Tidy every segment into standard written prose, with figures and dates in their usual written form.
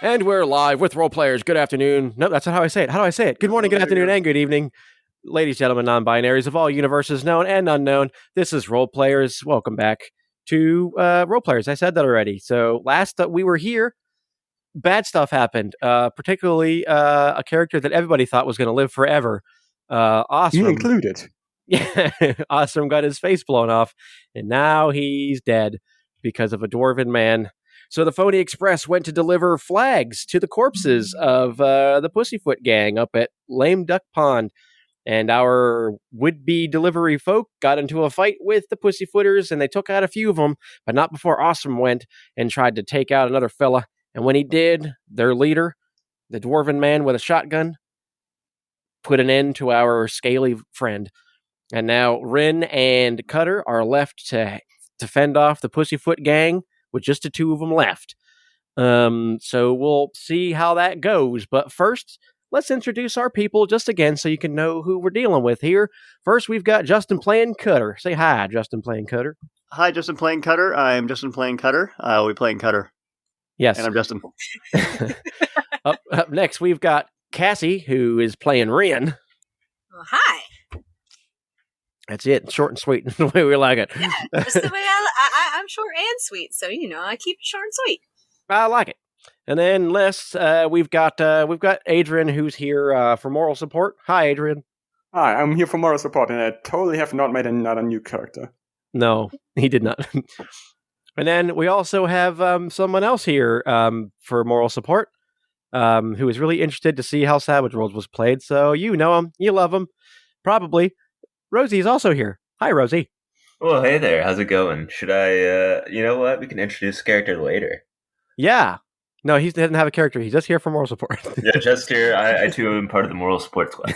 And we're live with role players. Good afternoon. No, that's not how I say it. How do I say it? Good morning, good afternoon, and good evening. Ladies, gentlemen, non-binaries of all universes known and unknown. This is Role Players. Welcome back to Role Players. I said that already. So last that we were here, bad stuff happened. Particularly a character that everybody thought was going to live forever. Osrom. You included. Yeah, Osrom got his face blown off, and now he's dead because of a dwarven man. So the Phony Express went to deliver flags to the corpses of the Pussyfoot gang up at Lame Duck Pond. And our would-be delivery folk got into a fight with the Pussyfooters, and they took out a few of them, but not before Osrom went and tried to take out another fella. And when he did, their leader, the dwarven man with a shotgun, put an end to our scaly friend. And now Rin and Cutter are left to fend off the Pussyfoot gang with just the two of them left. So we'll see how that goes. But first, let's introduce our people just again so you can know who we're dealing with here. First, we've got Justin playing Cutter. Say hi, Justin playing Cutter. Hi, Justin playing Cutter. I'm Justin playing Cutter. I'll be playing Cutter. Yes. And I'm Justin. Up next, we've got Cassie, who is playing Rin. Well, hi. That's it. Short and sweet, the way we like it. Yeah, that's the way I'm short and sweet, so I keep it short and sweet. I like it. And then we've got Adrian, who's here for moral support. Hi, Adrian. Hi, I'm here for moral support, and I totally have not made another new character. No, he did not. And then we also have someone else here for moral support, who is really interested to see how Savage Worlds was played. So you know him, you love him, probably. Rosie is also here. Hi, Rosie. Well, hey there. How's it going? Should I, you know what? We can introduce the character later. Yeah. No, he doesn't have a character. He's just here for moral support. Yeah, just here. I too am part of the moral support squad.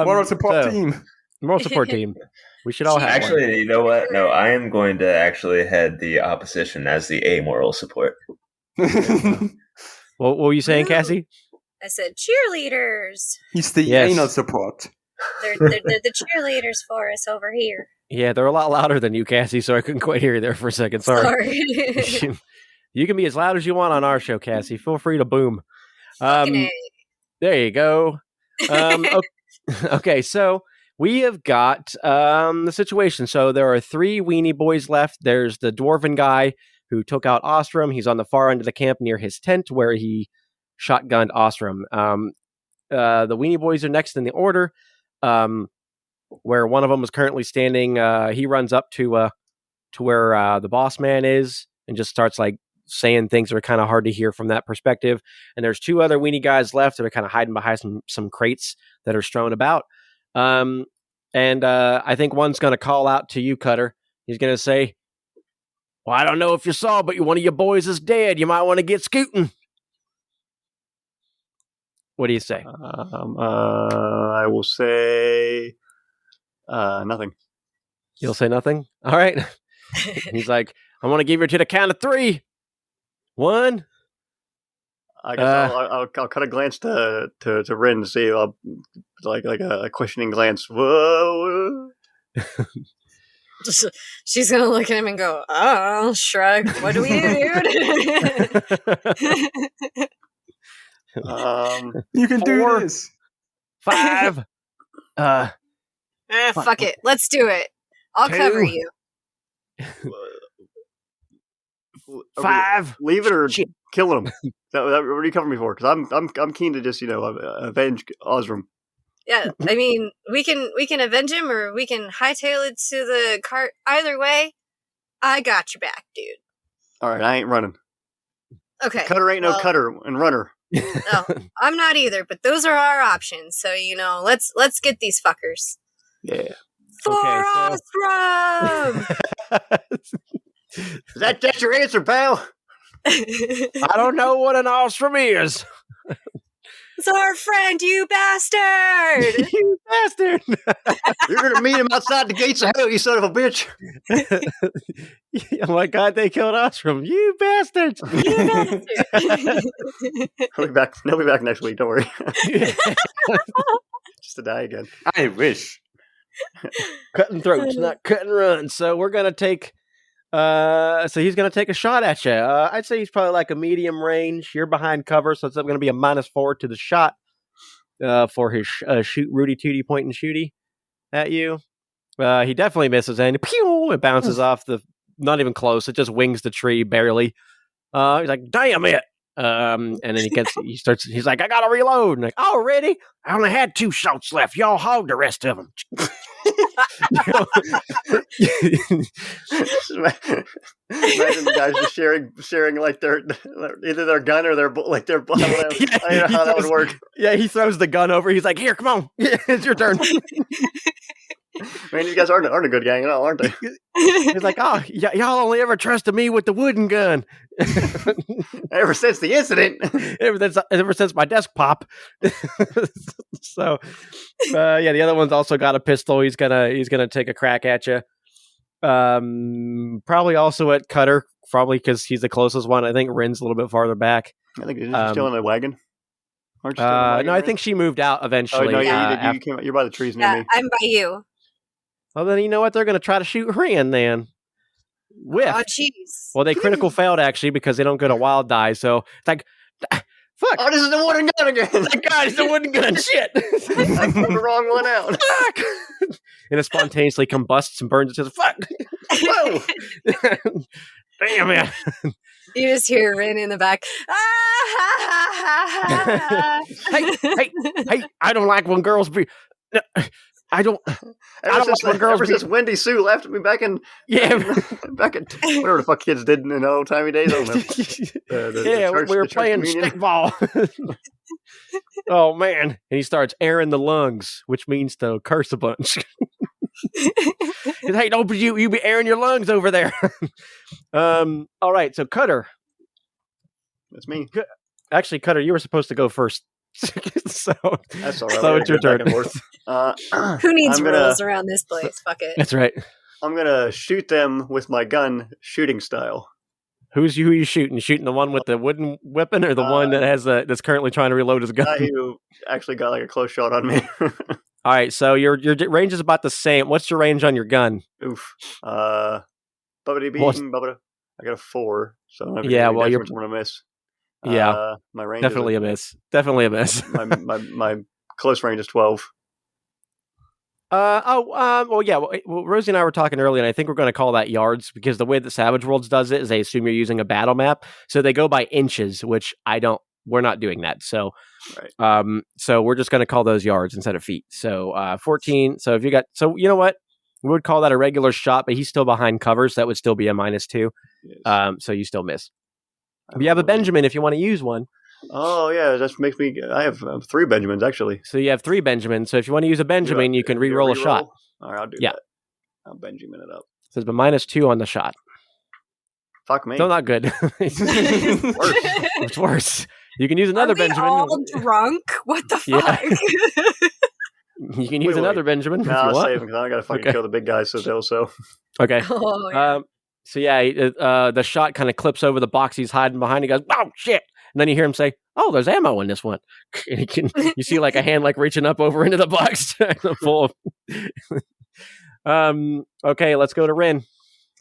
Moral support team. Moral support team. We should all have Actually, one. You know what? No, I am going to actually head the opposition as the amoral support. What were you saying, Cassie? I said cheerleaders. He's the anal support. They're the cheerleaders for us over here. Yeah, they're a lot louder than you, Cassie, so I couldn't quite hear you there for a second. Sorry. You can be as loud as you want on our show, Cassie. Feel free to boom. There you go. Okay, so we have got the situation. So there are 3 weenie boys left. There's the dwarven guy who took out Osrom. He's on the far end of the camp near his tent where he shotgunned Osrom. The weenie boys are next in the order, where one of them is currently standing. He runs up to where the boss man is and just starts saying things that are kind of hard to hear from that perspective. And there's 2 other weenie guys left that are kind of hiding behind some crates that are strewn about. And I think one's going to call out to you, Cutter. He's going to say, "Well, I don't know if you saw, but one of your boys is dead. You might want to get scooting." What do you say? I will say nothing. You'll say nothing? All right. He's like, "I want to give you to the count of 3. 1." I guess I'll kind of glance to Rin to see like a questioning glance. Whoa. She's gonna look at him and go, "Oh," shrug. "What do we do, dude?" You can 4, do this. 5. Fuck it. Let's do it. I'll 2. cover you. 5. Leave it or Shit. kill him. What are you covering me for? Because I'm keen to just avenge Osrom. Yeah, I mean, we can avenge him, or we can hightail it to the cart. Either way, I got your back, dude. All right, I ain't running. Okay. Cutter ain't no cutter and runner. No, I'm not either. But those are our options. So let's get these fuckers. Yeah. For Osrom! That's your answer, pal? I don't know what an Osrom is. It's our friend, you bastard! You bastard! You're going to meet him outside the gates of hell, you son of a bitch. Oh my God, they killed Osrom. You bastards! You bastard! He'll be back next week, don't worry. Just to die again. I wish. Cutting throats, not cutting runs. So we're going to take So he's going to take a shot at you. I'd say he's probably like a medium range. You're behind cover, so it's going to be a -4 to the shot for his shoot Rudy Tooty point and shooty at you. He definitely misses, and pew, it bounces off the. Not even close. It just wings the tree barely. He's like, "Damn it!" And then he's like, "I gotta reload." And like, "Already? I only had 2 shots left. Y'all hog the rest of them." Imagine the guys just sharing like their either their gun or their like their. I don't know how that would work. Yeah, he throws the gun over. He's like, "Here, come on, it's your turn." Man, these guys aren't a good gang at all, aren't they? He's like, "Oh, y'all only ever trusted me with the wooden gun." Ever since the incident. ever since my desk pop. So, the other one's also got a pistol. He's gonna take a crack at you. Probably also at Cutter, probably because he's the closest one. I think Rin's a little bit farther back. I think he's still in the wagon. Aren't you still in the wagon, no, I think she moved out eventually. Oh, no, you came out. You're by the trees near me. I'm by you. Well, then you know what? They're going to try to shoot Rin then. Whiff. Oh, jeez. Well, they critical failed, actually, because they don't get a wild die. So, it's like, fuck. Oh, this is the wooden gun again. God, it's the wooden gun. Shit. I pulled the wrong one out. Fuck. And it spontaneously combusts and burns. It says, fuck. Whoa. Damn it. You just hear Rin in the back. Hey, I don't like when girls be... I don't Ever since Wendy Sue left me back in back in whatever the fuck kids did in the old timey days. I don't know. We were playing stickball. Oh man! And he starts airing the lungs, which means to curse a bunch. Hey, don't you be airing your lungs over there. All right, so Cutter. That's me. Actually, Cutter, you were supposed to go first. So that's all right. So it's your turn. Who needs rules around this place? Fuck it. That's right. I'm gonna shoot them with my gun, shooting style. Who are you shooting? Shooting the one with the wooden weapon, or the one that has that's currently trying to reload his gun? Who actually got like a close shot on me. All right, so your range is about the same. What's your range on your gun? Oof. Bubbity beating, bubbada. I got a 4, so I well, you're gonna miss. Yeah, my range definitely a miss. Definitely a miss. my close range is 12. Well, yeah. Well, Rosie and I were talking earlier, and I think we're going to call that yards because the way that Savage Worlds does it is they assume you're using a battle map, so they go by inches, which we're not doing that. So, right. So we're just going to call those yards instead of feet. So, 14. So if you got, so you know what, we would call that a regular shot, but he's still behind cover, so that would still be a -2. Yes. So you still miss. We have a Benjamin if you want to use one. Oh yeah, that makes me. I have 3 Benjamins actually. So you have 3 Benjamins. So if you want to use a Benjamin, you can re-roll a shot. All right, I'll do that. I'll Benjamin it up. So it's a -2 on the shot. Fuck me. Still not good. It's worse. You can use another Benjamin. All drunk? What the fuck? Yeah. You can use another Benjamin. No, I'll save him because I gotta fucking kill the big guys. So. Okay. Oh, yeah. So yeah, the shot kind of clips over the box he's hiding behind. He goes, "Oh shit!" And then you hear him say, "Oh, there's ammo in this one." And you see like a hand like reaching up over into the box full of. Okay, let's go to Rin.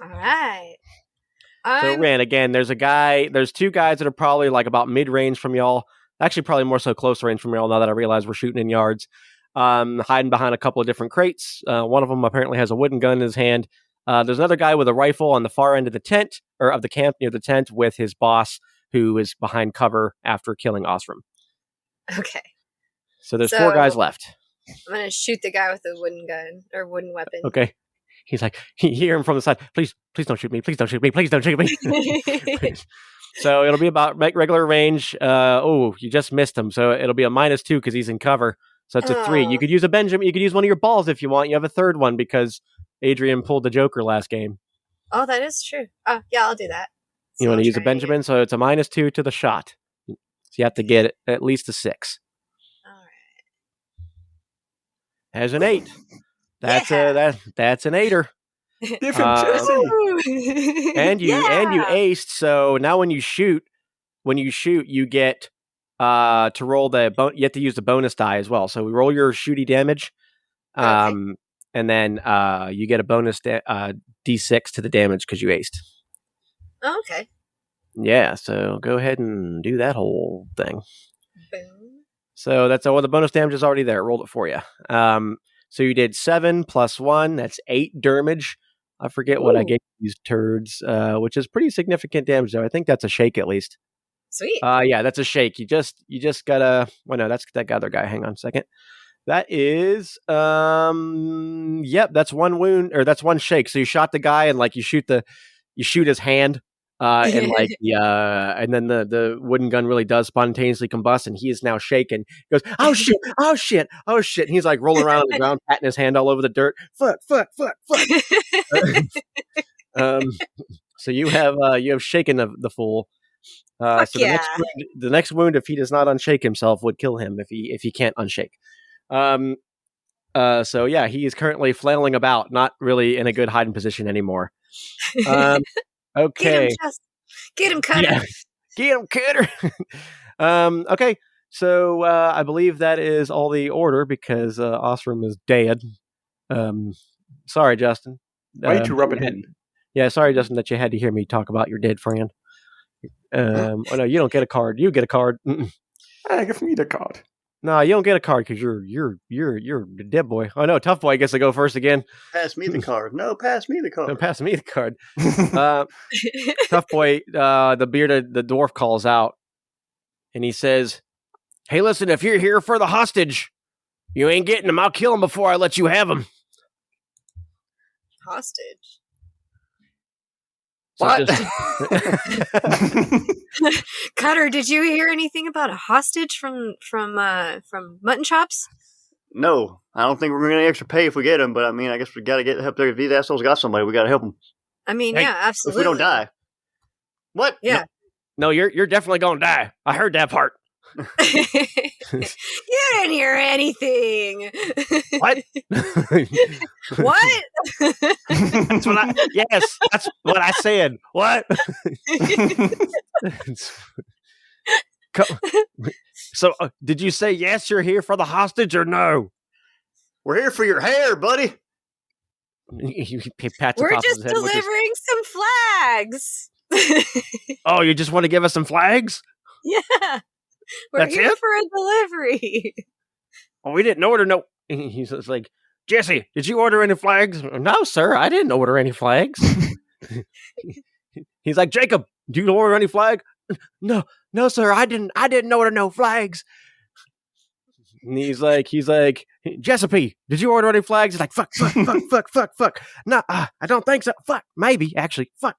All right. So Rin, again, there's 2 guys that are probably like about mid-range from y'all. Actually, probably more so close range from y'all now that I realize we're shooting in yards. Hiding behind a couple of different crates. One of them apparently has a wooden gun in his hand. There's another guy with a rifle on the far end of the tent, or of the camp near the tent, with his boss, who is behind cover after killing Osrom. Okay. So there's 4 guys left. I'm going to shoot the guy with the wooden gun, or wooden weapon. Okay. He's like, you hear him from the side, please don't shoot me, please don't shoot me, please don't shoot me. So it'll be about regular range. You just missed him. So it'll be a -2 because he's in cover. So it's a 3. You could use a Benjamin. You could use one of your balls if you want. You have a third one because Adrian pulled the Joker last game. Oh, that is true. Oh, yeah, I'll do that. You want to use a Benjamin, so it's a -2 to the shot. So you have to get at least a 6. All right. Has an 8. That's that's an 8er. And you aced. So now when you shoot, you get to roll you have to use the bonus die as well. So we roll your shooty damage. Okay. and then you get a bonus D6 to the damage because you aced. Oh, okay. Yeah, so go ahead and do that whole thing. Boom. So that's all. The bonus damage is already there. I rolled it for you. So you did 7 plus 1. That's 8 damage. I forget what I gave these turds, which is pretty significant damage, though. I think that's a shake at least. Sweet. Yeah, that's a shake. You just gotta. Well, no, that's that other guy. Hang on a second. That is, yep, that's one wound, or that's one shake. So you shot the guy, and like you shoot his hand, and like and then the wooden gun really does spontaneously combust, and he is now shaken. He goes, oh shit, oh shit, oh shit. And he's like rolling around on the ground, patting his hand all over the dirt. Fuck. So you have shaken the fool. So the next wound, if he does not unshake himself, would kill him if he can't unshake. So yeah, he is currently flailing about, not really in a good hiding position anymore. Okay. Get him, Cutter. Yeah. Get him, Cutter. Okay. So I believe that is all the order because Osrom is dead. Sorry, Justin. Way to rub it in. Yeah, sorry, Justin, that you had to hear me talk about your dead friend. Oh no, you don't get a card. You get a card. Give me the card. No, you don't get a card because you're the dead boy. Oh no, tough boy gets to go first again. Pass me the card. No, pass me the card. No, pass me the card. Tough boy, the dwarf calls out, and he says, "Hey, listen, if you're here for the hostage, you ain't getting him. I'll kill him before I let you have him." Hostage. So what? Cutter, did you hear anything about a hostage from Mutton Chops? No, I don't think we're going to extra pay if we get him. But I mean, I guess we got to get help there. If these assholes got somebody, we got to help them. I mean, yeah, absolutely. If we don't die, what? Yeah. No, you're definitely gonna die. I heard that part. You didn't hear anything. What? What? Yes, that's what I said. What? So, did you say yes? You're here for the hostage, or no? We're here for your hair, buddy. He pats We're the top just of his head delivering some flags. Oh, you just want to give us some flags? Yeah. We're That's here it? for a delivery. Oh, we didn't order no. He's just like, Jesse, did you order any flags? No, sir, I didn't order any flags. He's like, Jacob, did you order any flag? No, sir, I didn't order no flags. And he's like, Jesse, did you order any flags? He's like, fuck. No, I don't think so. Fuck, maybe actually, fuck.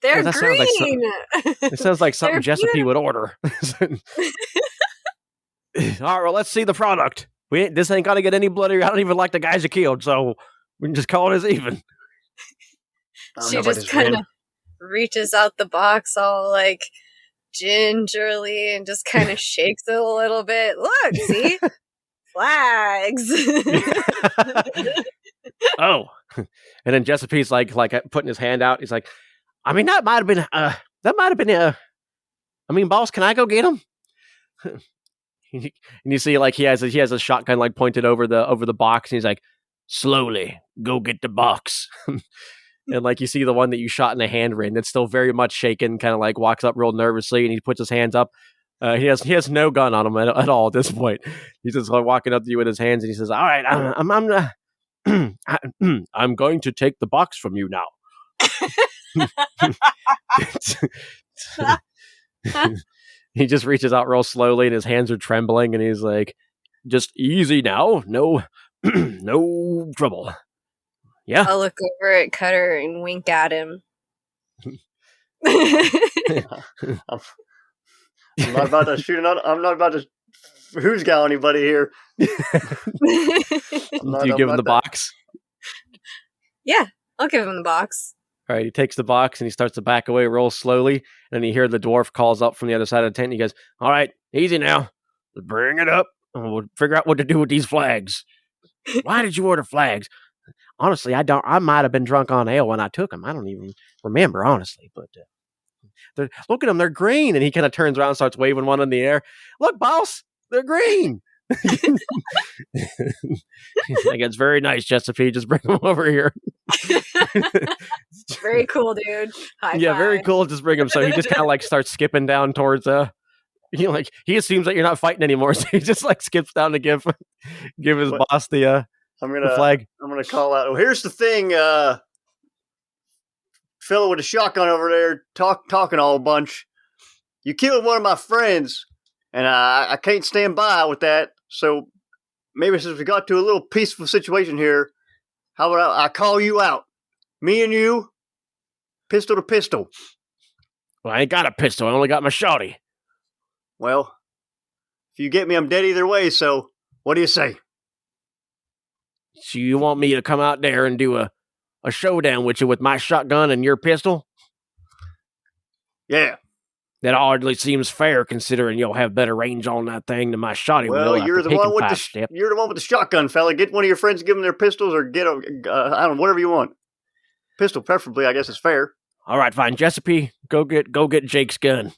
They're that green. It sounds like something Jesse would order. All right, well, let's see the product. This ain't gonna get any bloodier. I don't even like the guys you killed, so we can just call it as even. She just kind of reaches out the box all like gingerly and just kind of shakes it a little bit. Look, see? Flags. Oh. And then Jesse's like putting his hand out. He's like, I mean, that might have been I mean, boss, can I go get him? And you see, like, he has a shotgun like pointed over the box, and he's like, slowly go get the box. And like you see the one that you shot in the hand ring that's still very much shaken, kind of like walks up real nervously, and he puts his hands up. He has no gun on him at all at this point. He's just like walking up to you with his hands, and he says, "All right, I'm going to take the box from you now." He just reaches out real slowly, and his hands are trembling, and he's like, "Just easy now, no trouble." Yeah. I'll look over at Cutter and wink at him. I'm not about to shoot I'm not about to who's got anybody here. Do you give him the box? Yeah, I'll give him the box. All right, he takes the box and he starts to back away real slowly. And then you hear the dwarf calls up from the other side of the tent. And he goes, "All right, easy now. Bring it up. And we'll figure out what to do with these flags." "Why did you order flags?" "Honestly, I might have been drunk on ale when I took them. I don't even remember, honestly. But look at them. They're green." And he kind of turns around and starts waving one in the air. "Look, boss, they're green." He's like, it's very nice, Chesapeake. Just bring him over here. Very cool, dude. High yeah, five. very cool. Just bring him. So he just kind of like starts skipping down towards he assumes that you're not fighting anymore, so he just like skips down to give his boss the flag. I'm gonna call out. Oh, here's the thing, fellow with a shotgun over there, talking all a bunch. You killed one of my friends, and I can't stand by with that. So maybe since we got to a little peaceful situation here, how about I call you out? Me and you, pistol to pistol. Well, I ain't got a pistol. I only got my shotty. Well, if you get me, I'm dead either way. So what do you say? So you want me to come out there and do a showdown with you with my shotgun and your pistol? Yeah. That hardly seems fair, considering you'll have better range on that thing than my shotty. Well, you're the one with the shotgun, fella. Get one of your friends, give them their pistols, or get I don't know, whatever you want. Pistol, preferably. I guess is fair. All right, fine, Chesapeake. Go get Jake's gun.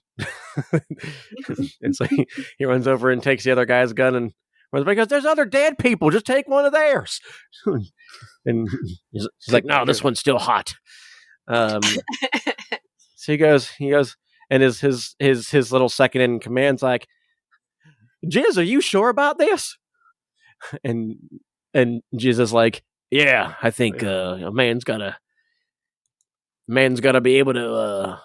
And so he runs over and takes the other guy's gun and runs back. He goes, "There's other dead people. Just take one of theirs." And he's like, "No, this one's still hot." So he goes. And his little second in command's like, "Jiz, are you sure about this?" And Jiz is like, "Yeah, I think a man's gotta be able to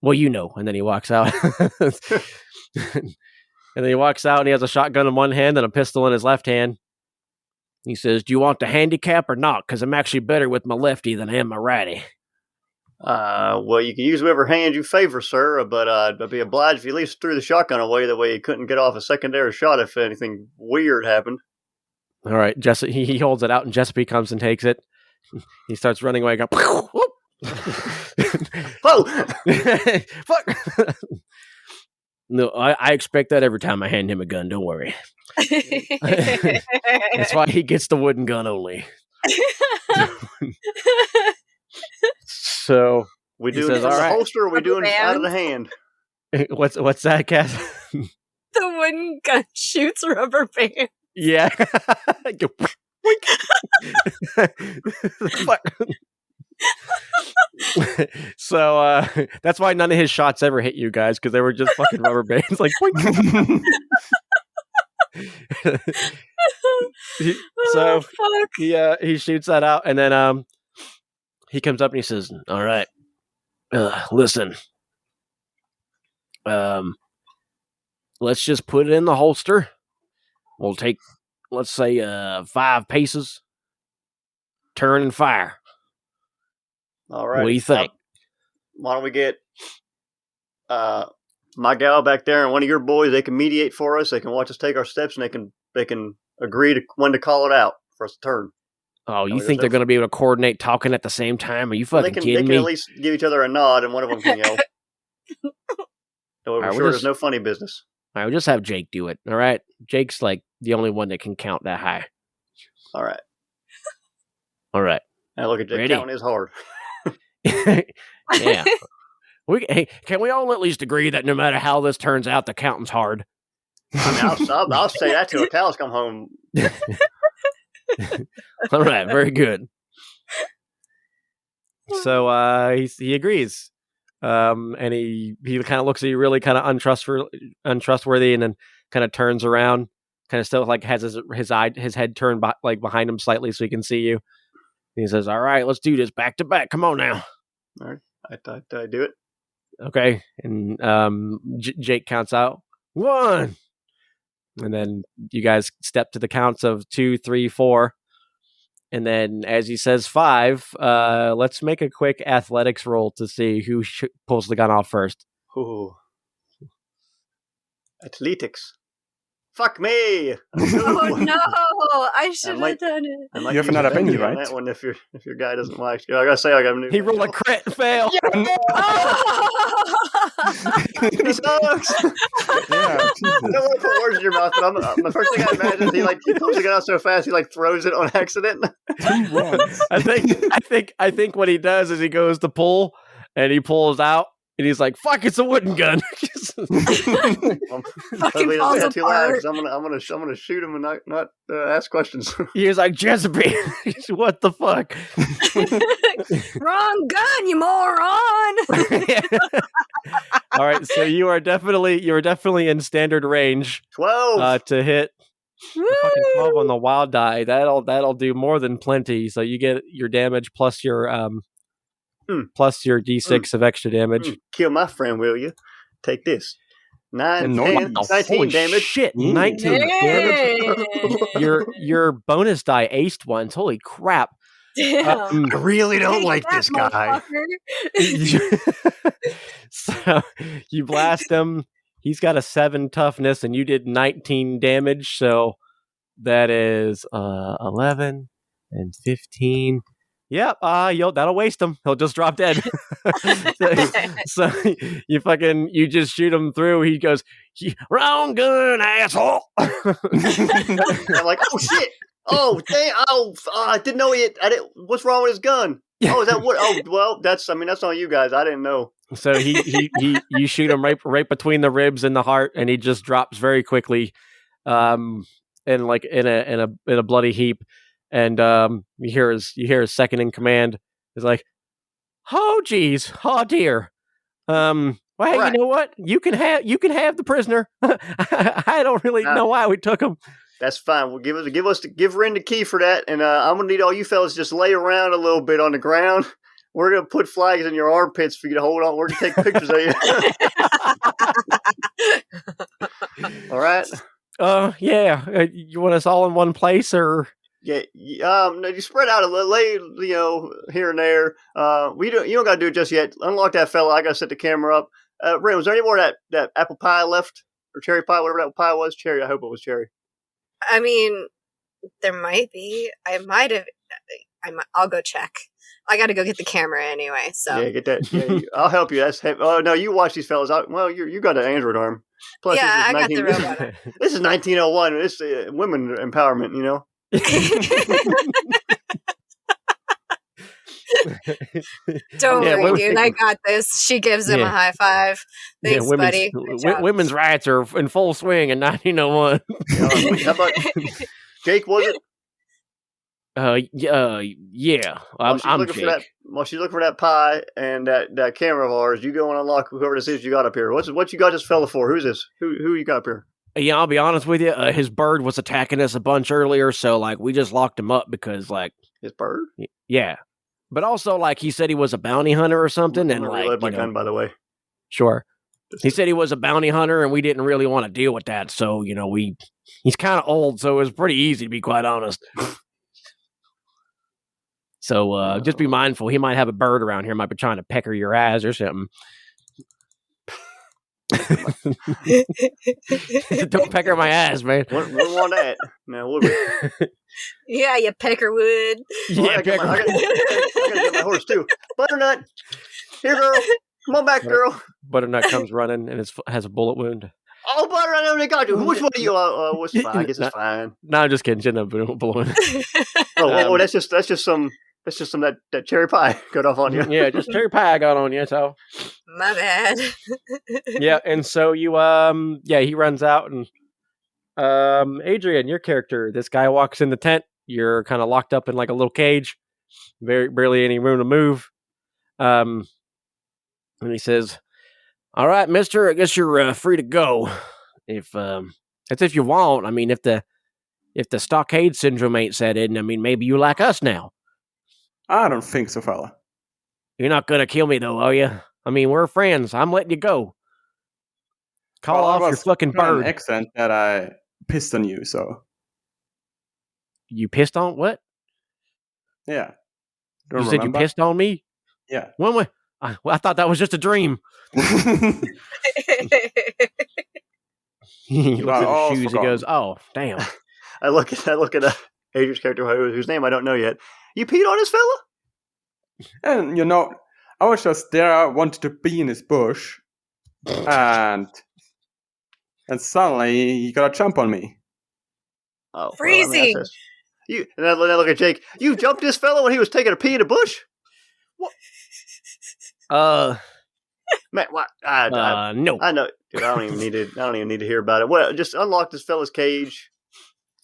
well, you know." And then he walks out. And then he walks out and he has a shotgun in one hand and a pistol in his left hand. He says, "Do you want the handicap or not? Because I'm actually better with my lefty than I am my righty." Well, you can use whatever hand you favor, sir, but I'd be obliged if you at least threw the shotgun away. That way you couldn't get off a secondary shot if anything weird happened. All right, he holds it out, and Chesapeake comes and takes it. He starts running away. Whoa! Fuck! No, I expect that every time I hand him a gun. Don't worry. That's why he gets the wooden gun only. So we doing it in the holster, or we doing it out of the hand? What's that, Cass? The wooden gun shoots rubber band. Yeah. So that's why none of his shots ever hit you guys, because they were just fucking rubber bands. Like, so he shoots that out, and then he comes up and he says, "All right, listen, let's just put it in the holster. We'll take, let's say, 5 paces, turn and fire." All right. What do you think? Why don't we get my gal back there and one of your boys? They can mediate for us. They can watch us take our steps, and they can agree to when to call it out for us to turn. Oh, you think they're going to be able to coordinate talking at the same time? Are you fucking kidding me? They can at least give each other a nod, and one of them can yell. So we're sure there's no funny business. All right, we'll just have Jake do it. All right? Jake's like the only one that can count that high. All right. All right. Now look at Jake. Counting is hard. Yeah. Can we all at least agree that no matter how this turns out, the counting's hard? I mean, I'll say that till the cows come home. All right, very good. So he agrees, and he kind of looks at you really kind of untrustworthy, and then kind of turns around, kind of still like has his head turned like behind him slightly so he can see you. And he says, "All right, let's do this back to back. Come on now." All right, I do it. Okay, and Jake counts out 1. And then you guys step to the counts of 2, 3, 4. And then as he says 5, let's make a quick athletics roll to see who pulls the gun off first. Ooh. Athletics. Fuck me! Oh no! I should have done it. You have another penny, right? That one, if your guy doesn't like, I gotta say, I got a new. He rolled a crit fail. He sucks. Yeah, I don't want to put words in your mouth, but the first thing I imagine is he pulls the gun out so fast he throws it on accident. I think what he does is he goes to pull and he pulls out And he's like, "Fuck! It's a wooden gun." Fucking falls apart. I'm gonna shoot him and not ask questions. He was like, "Jessica, what the fuck?" Wrong gun, you moron! All right, so you are definitely in standard range. 12 to hit. Fucking 12 on the wild die. That'll do more than plenty. So you get your damage plus your d6 of extra damage. Kill my friend, will you? Take this. 19 damage. Shit, 19 damage. Your bonus die aced ones. Holy crap. Damn. I really don't like this guy. So you blast him. He's got a 7 toughness, and you did 19 damage. So that is 11 and 15. Yep, that'll waste him. He'll just drop dead. so you just shoot him through. He goes, "Wrong gun, asshole." I'm like, oh shit. Oh, damn. Oh, I didn't know what's wrong with his gun? Oh, is that what? Oh, well, that's on you guys. I didn't know. So you shoot him right between the ribs and the heart, and he just drops very quickly, and like in a bloody heap. And you hear his second in command is like, "Oh geez, oh dear. Well, hey, right. You know what? You can have the prisoner. I don't really know why we took him." That's fine. Well, give Ren the key for that, and I'm gonna need all you fellas just lay around a little bit on the ground. We're gonna put flags in your armpits for you to hold on. We're gonna take pictures of you. All right. Yeah. You want us all in one place, or? Yeah. No, you spread out a little, here and there. You don't gotta do it just yet. Unlock that fella. I gotta set the camera up. Ren, was there any more of that apple pie left, or cherry pie, whatever that pie was? Cherry. I hope it was cherry. I mean, there might be. I'll go check. I got to go get the camera anyway. So yeah, get that. Yeah, I'll help you. That's heavy. Oh no, you watch these fellas. You got an Android arm. Plus, yeah, I got the robot arm. This is 1901. It's women empowerment. You know. Don't worry, dude. I got this. She gives him a high five. Thanks, buddy. Women's rights are in full swing in 1901. How about Jake? Was it? Yeah. I'm Jake. While she's looking for that pie and that camera of ours, you go and unlock whoever this is you got up here. What you got this fella for? Who's this? Who you got up here? Yeah, I'll be honest with you. His bird was attacking us a bunch earlier, so like we just locked him up because like his bird. Yeah. But also, like, he said he was a bounty hunter or something, and like, my gun, by the way. Sure. He said he was a bounty hunter, and we didn't really want to deal with that. So, he's kind of old, so it was pretty easy, to be quite honest. So, just be mindful. He might have a bird around here, might be trying to pecker your ass or something. Don't pecker my ass, man. Wouldn't want that. No, would we? Yeah, you pecker would. Yeah, I gotta get my horse too. Butternut, here, girl. Come on back, girl. Butternut comes running and has a bullet wound. Oh, Butternut, I only got you. Which one of you? What's fine? I guess it's fine. No, I'm just kidding. She didn't have a bullet wound. That's just some that cherry pie got off on you. Yeah, just cherry pie got on you. So my bad. Yeah, and so you he runs out and Adrian, your character, this guy walks in the tent. You're kind of locked up in like a little cage, barely any room to move. And he says, "All right, mister, I guess you're free to go. If you want. I mean, if the stockade syndrome ain't set in, I mean, maybe you like us now." I don't think so, fella. You're not gonna kill me though, are you? I mean, we're friends. I'm letting you go. Call off your fucking bird. An accent that I pissed on you, so. You pissed on what? Yeah. You said you pissed on me? Yeah. When we? I thought that was just a dream. He looks at his shoes. He goes, "Oh, damn." I look at Adrian's character, whose name I don't know yet. You peed on this fella? And I was just there. I wanted to be in his bush, and suddenly he got a jump on me. Oh, freezing! Well, and I look at Jake. You jumped this fella when he was taking a pee in a bush? What? Man, what? No. I know, dude. I don't even need to hear about it. Well, just unlock this fella's cage.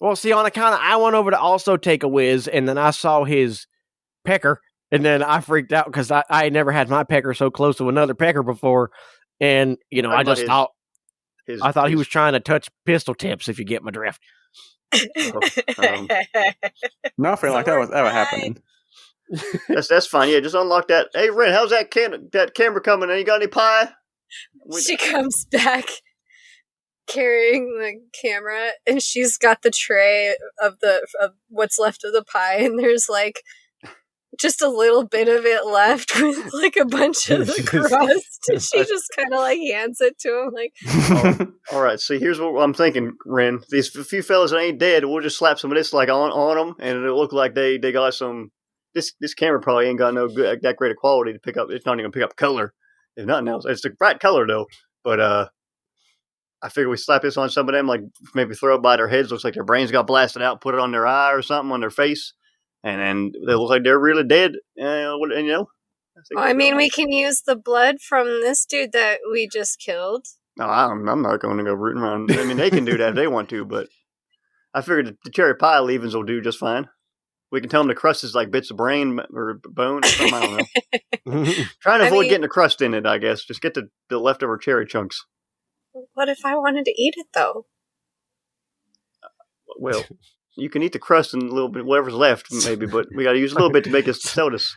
Well, see, on account of I went over to also take a whiz, and then I saw his pecker, and then I freaked out because I never had my pecker so close to another pecker before, and I just thought he was trying to touch pistol tips. If you get my drift. Nothing like that was ever happening. That's fine. Yeah, just unlock that. Hey, Ren, how's that camera coming in? You got any pie? She comes back carrying the camera, and she's got the tray of what's left of the pie, and there's like just a little bit of it left with like a bunch of the crust. And she just kind of like hands it to him, like. All right. See, here's what I'm thinking, Ren. These few fellas that ain't dead, we'll just slap some of this like on them, and it'll look like they got some. This camera probably ain't got that great a quality to pick up. It's not even gonna pick up color, if nothing else. It's a bright color though. But I figure we slap this on some of them, like maybe throw it by their heads. Looks like their brains got blasted out. Put it on their eye or something on their face, and then they look like they're really dead. I mean, we can use the blood from this dude that we just killed. No, I'm not going to go rooting around. I mean, they can do that if they want to, but I figured the cherry pie leavings will do just fine. We can tell them the crust is like bits of brain or bone or something. I don't know. Trying to avoid getting the crust in it, I guess. Just get the leftover cherry chunks. What if I wanted to eat it, though? Well, you can eat the crust and a little bit, whatever's left, maybe, but we got to use a little bit to make us sodas.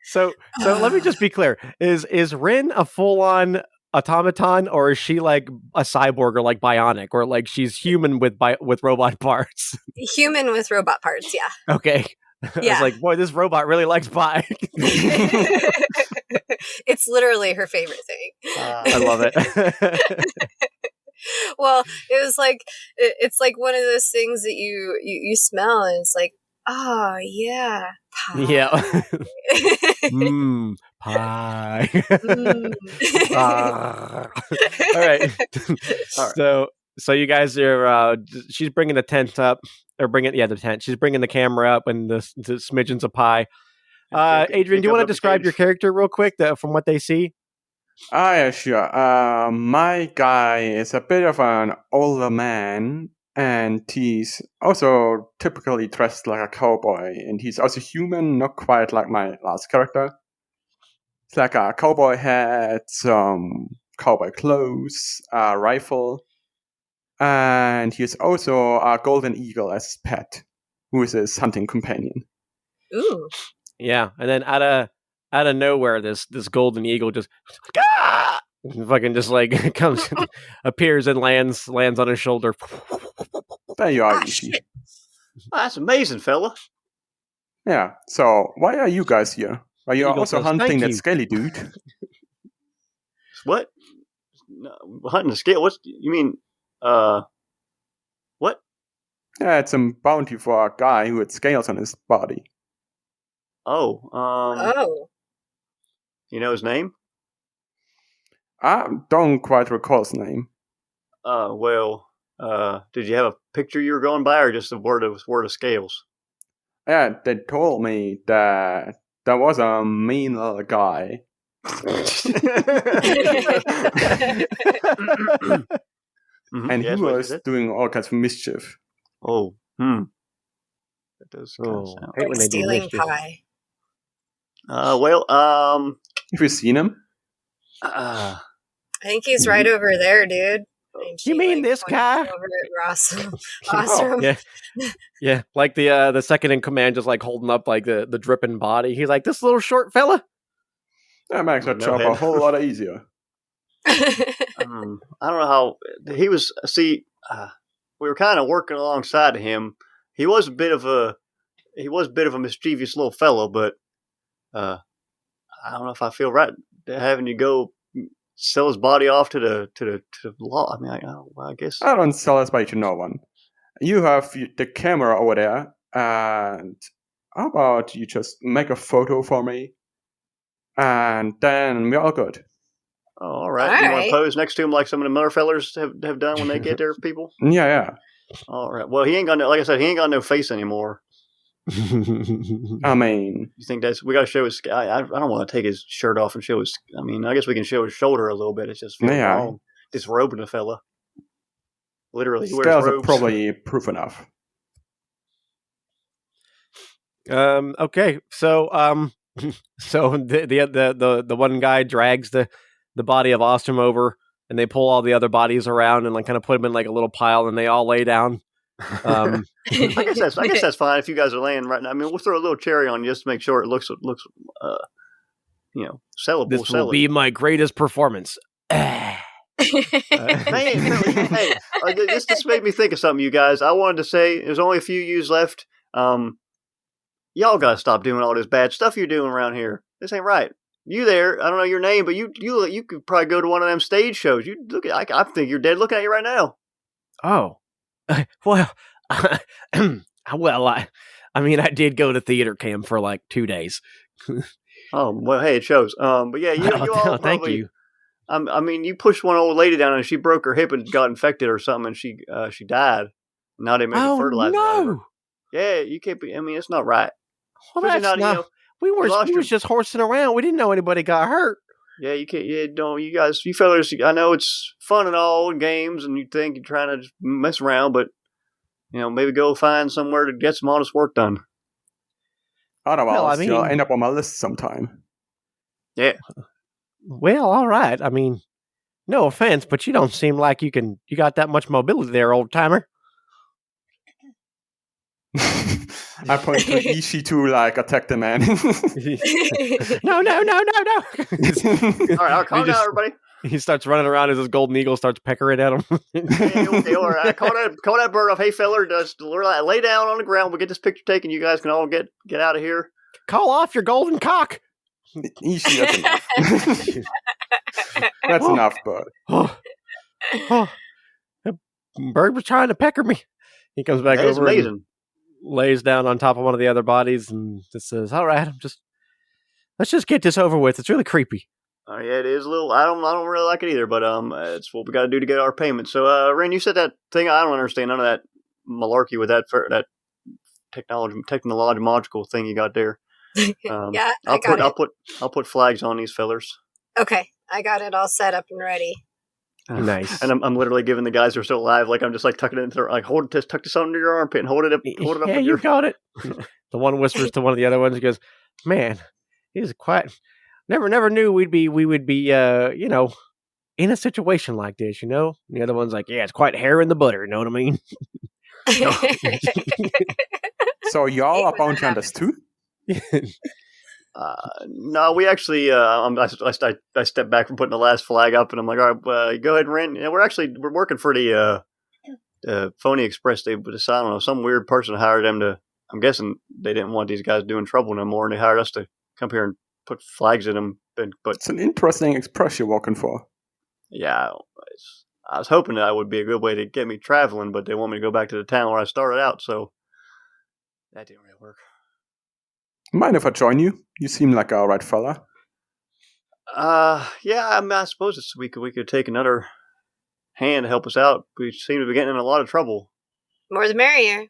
So let me just be clear. Is Rin a full-on automaton, or is she like a cyborg or like bionic, or like she's human with robot parts? Human with robot parts, yeah. Okay. Yeah. I was like, boy, this robot really likes pie. It's literally her favorite thing. I love it. Well, it's like one of those things that you smell and it's like, oh yeah, pie. Yeah. Pie. All right. So you guys are. She's bringing the tent up, or the tent. She's bringing the camera up and the smidgens of pie. Adrian, do you want to describe your character real quick from what they see? Yeah, sure. My guy is a bit of an older man, and he's also typically dressed like a cowboy, and he's also human, not quite like my last character. It's like a cowboy hat, some cowboy clothes, a rifle, and he's also a golden eagle as his pet, who is his hunting companion. Ooh. Yeah, and then out of nowhere, this golden eagle just fucking just like comes, appears and lands on his shoulder. There you are, Ishi. Oh, that's amazing, fella. Yeah. So why are you guys here? Are you also says, hunting "Thank that you." scaly dude? What? No, hunting the scale? What you mean? What? Yeah, it's a bounty for a guy who had scales on his body. Oh. Oh. You know his name? I don't quite recall his name. Well, did you have a picture you were going by, or just a word of scales? Yeah, they told me that there was a mean little guy. And he was doing all kinds of mischief. Oh, that does sound like stealing pie. Have you seen him? I think he's right over there, dude. You mean this guy? Over at Osrom. Yeah. Like the second in command, just like holding up like the dripping body. He's like, this little short fella. That makes our job a whole lot easier. I don't know how he was. See, we were kind of working alongside of him. He was a bit of a mischievous little fellow, but I don't know if I feel right having you go sell his body off to the law. I mean, I guess I don't sell his body to no one. You have the camera over there, and how about you just make a photo for me, and then we're all good. All right. You want to pose next to him like some of the Miller fellers have done when they get their people? Yeah. All right. Well, he ain't got no, like I said, he ain't got no face anymore. I mean, you think we got to show his? I don't want to take his shirt off and show his. I mean, I guess we can show his shoulder a little bit. It's just feels wrong disrobing a fella. Literally, scales are probably proof enough. Okay, so so the one guy drags the body of Osrom over, and they pull all the other bodies around and like kind of put them in like a little pile, and they all lay down. I guess that's fine if you guys are laying right now. I mean, we'll throw a little cherry on you just to make sure it looks sellable. This will be my greatest performance. Hey, this made me think of something, you guys. I wanted to say there's only a few yous left. Y'all gotta stop doing all this bad stuff you're doing around here. This ain't right. You there? I don't know your name, but you could probably go to one of them stage shows. You look at. I think you're dead looking at you right now. Oh, well, I mean, I did go to theater camp for like 2 days. Oh well, hey, it shows. But yeah, you all thank you. I mean, you pushed one old lady down and she broke her hip and got infected or something, and she died. Now they make a fertilizer. Oh out of her. no! Yeah, you can't be. I mean, it's not right. Well, that's not. We was just horsing around. We didn't know anybody got hurt. Yeah, you can't. Yeah, don't you guys? You fellas. I know it's fun and all and games, and you think you're trying to just mess around, but maybe go find somewhere to get some honest work done. Otherwise, you'll end up on my list sometime. Yeah. Well, all right. I mean, no offense, but you don't seem like you got that much mobility there, old timer. I point to Ishii to like attack the man. No. All right, calm down, everybody. He starts running around as his golden eagle starts peckering at him. Okay, all right. Call that bird off. Hey, feller, just lay down on the ground. We'll get this picture taken. You guys can all get out of here. Call off your golden cock. Ishii, that's enough. That's enough, bud. The bird was trying to pecker me. He comes back over and lays down on top of one of the other bodies and just says, "All right, let's just get this over with. It's really creepy." Oh yeah, it is a little. I don't really like it either, but it's what we got to do to get our payment. So, Ren, you said that thing. I don't understand none of that malarkey with that technological thing you got there. Yeah, I'll put flags on these fellers. Okay, I got it all set up and ready. Nice. And I'm literally giving the guys who are still alive, like I'm just like tucking it into their, like tuck this under your armpit and hold it up. Yeah, you got it. The one whispers to one of the other ones. He goes, "Man, he's quite. Never knew we would be in a situation like this, And the other one's like, "Yeah, it's quite hair in the butter." You know what I mean? So y'all are bounty hunters too? No, we actually. I stepped back from putting the last flag up, and I'm like, all right, go ahead and rent. We're working for the Phony Express. I don't know, some weird person hired them to. I'm guessing they didn't want these guys doing trouble no more, and they hired us to come here and put flags in them. But it's an interesting express you're working for. Yeah, I was hoping that would be a good way to get me traveling, but they want me to go back to the town where I started out, so that didn't really work. Mind if I join you? You seem like a alright fella. Yeah, I mean, I suppose we could take another hand to help us out. We seem to be getting in a lot of trouble. More the merrier.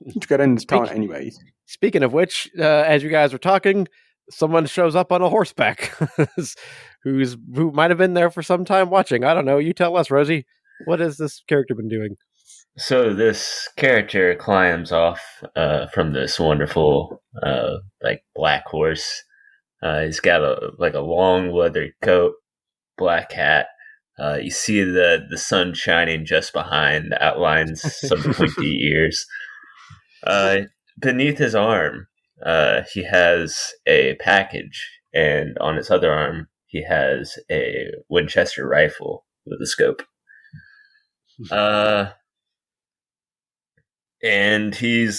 You get into town anyway. Speaking of which, as you guys were talking, someone shows up on a horseback who might have been there for some time watching. I don't know. You tell us, Rosie. What has this character been doing? So this character climbs off from this wonderful black horse. He's got a long leather coat, black hat. You see the sun shining just behind, outlines some pointy ears. Beneath his arm, he has a package, and on his other arm, he has a Winchester rifle with a scope. And he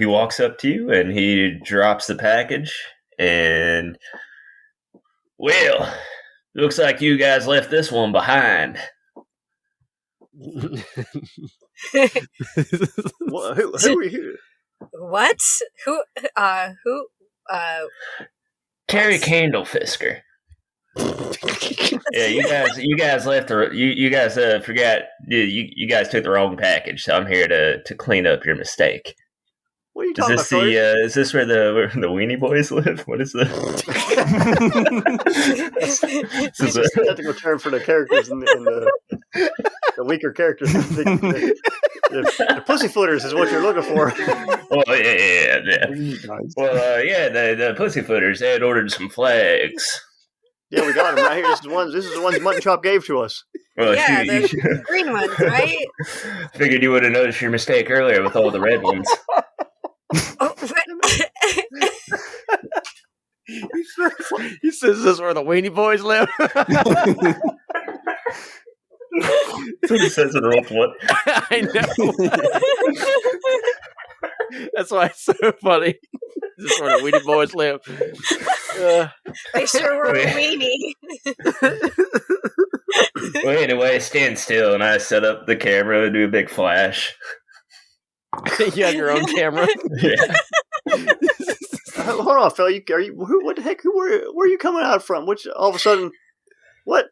walks up to you and he drops the package and, well, looks like you guys left this one behind. Well, who are you? What? Who? Terry Candlefisker. Yeah, you guys left you guys forgot you guys took the wrong package, so I'm here to clean up your mistake. What are you talking about? Is this where the Weenie Boys live? What is this? This is a technical term for the characters in the weaker characters. The pussyfooters is what you're looking for. Well, yeah. Well, the pussyfooters, they had ordered some flags. Yeah, we got them right here. This is the ones Mutton Chop gave to us. Well, yeah, the green ones, right? Figured you would have noticed your mistake earlier with all the red ones. Oh, he says this is where the Weenie Boys live. That's what he says in Roll20. I know. That's why it's so funny. This is where the Weenie Boys live. They sure were a weenie. Well, anyway, stand still, and I set up the camera and do a big flash. You have your own camera? Yeah. Hold on, fella. What the heck? Where are you coming out from? Which all of a sudden, what?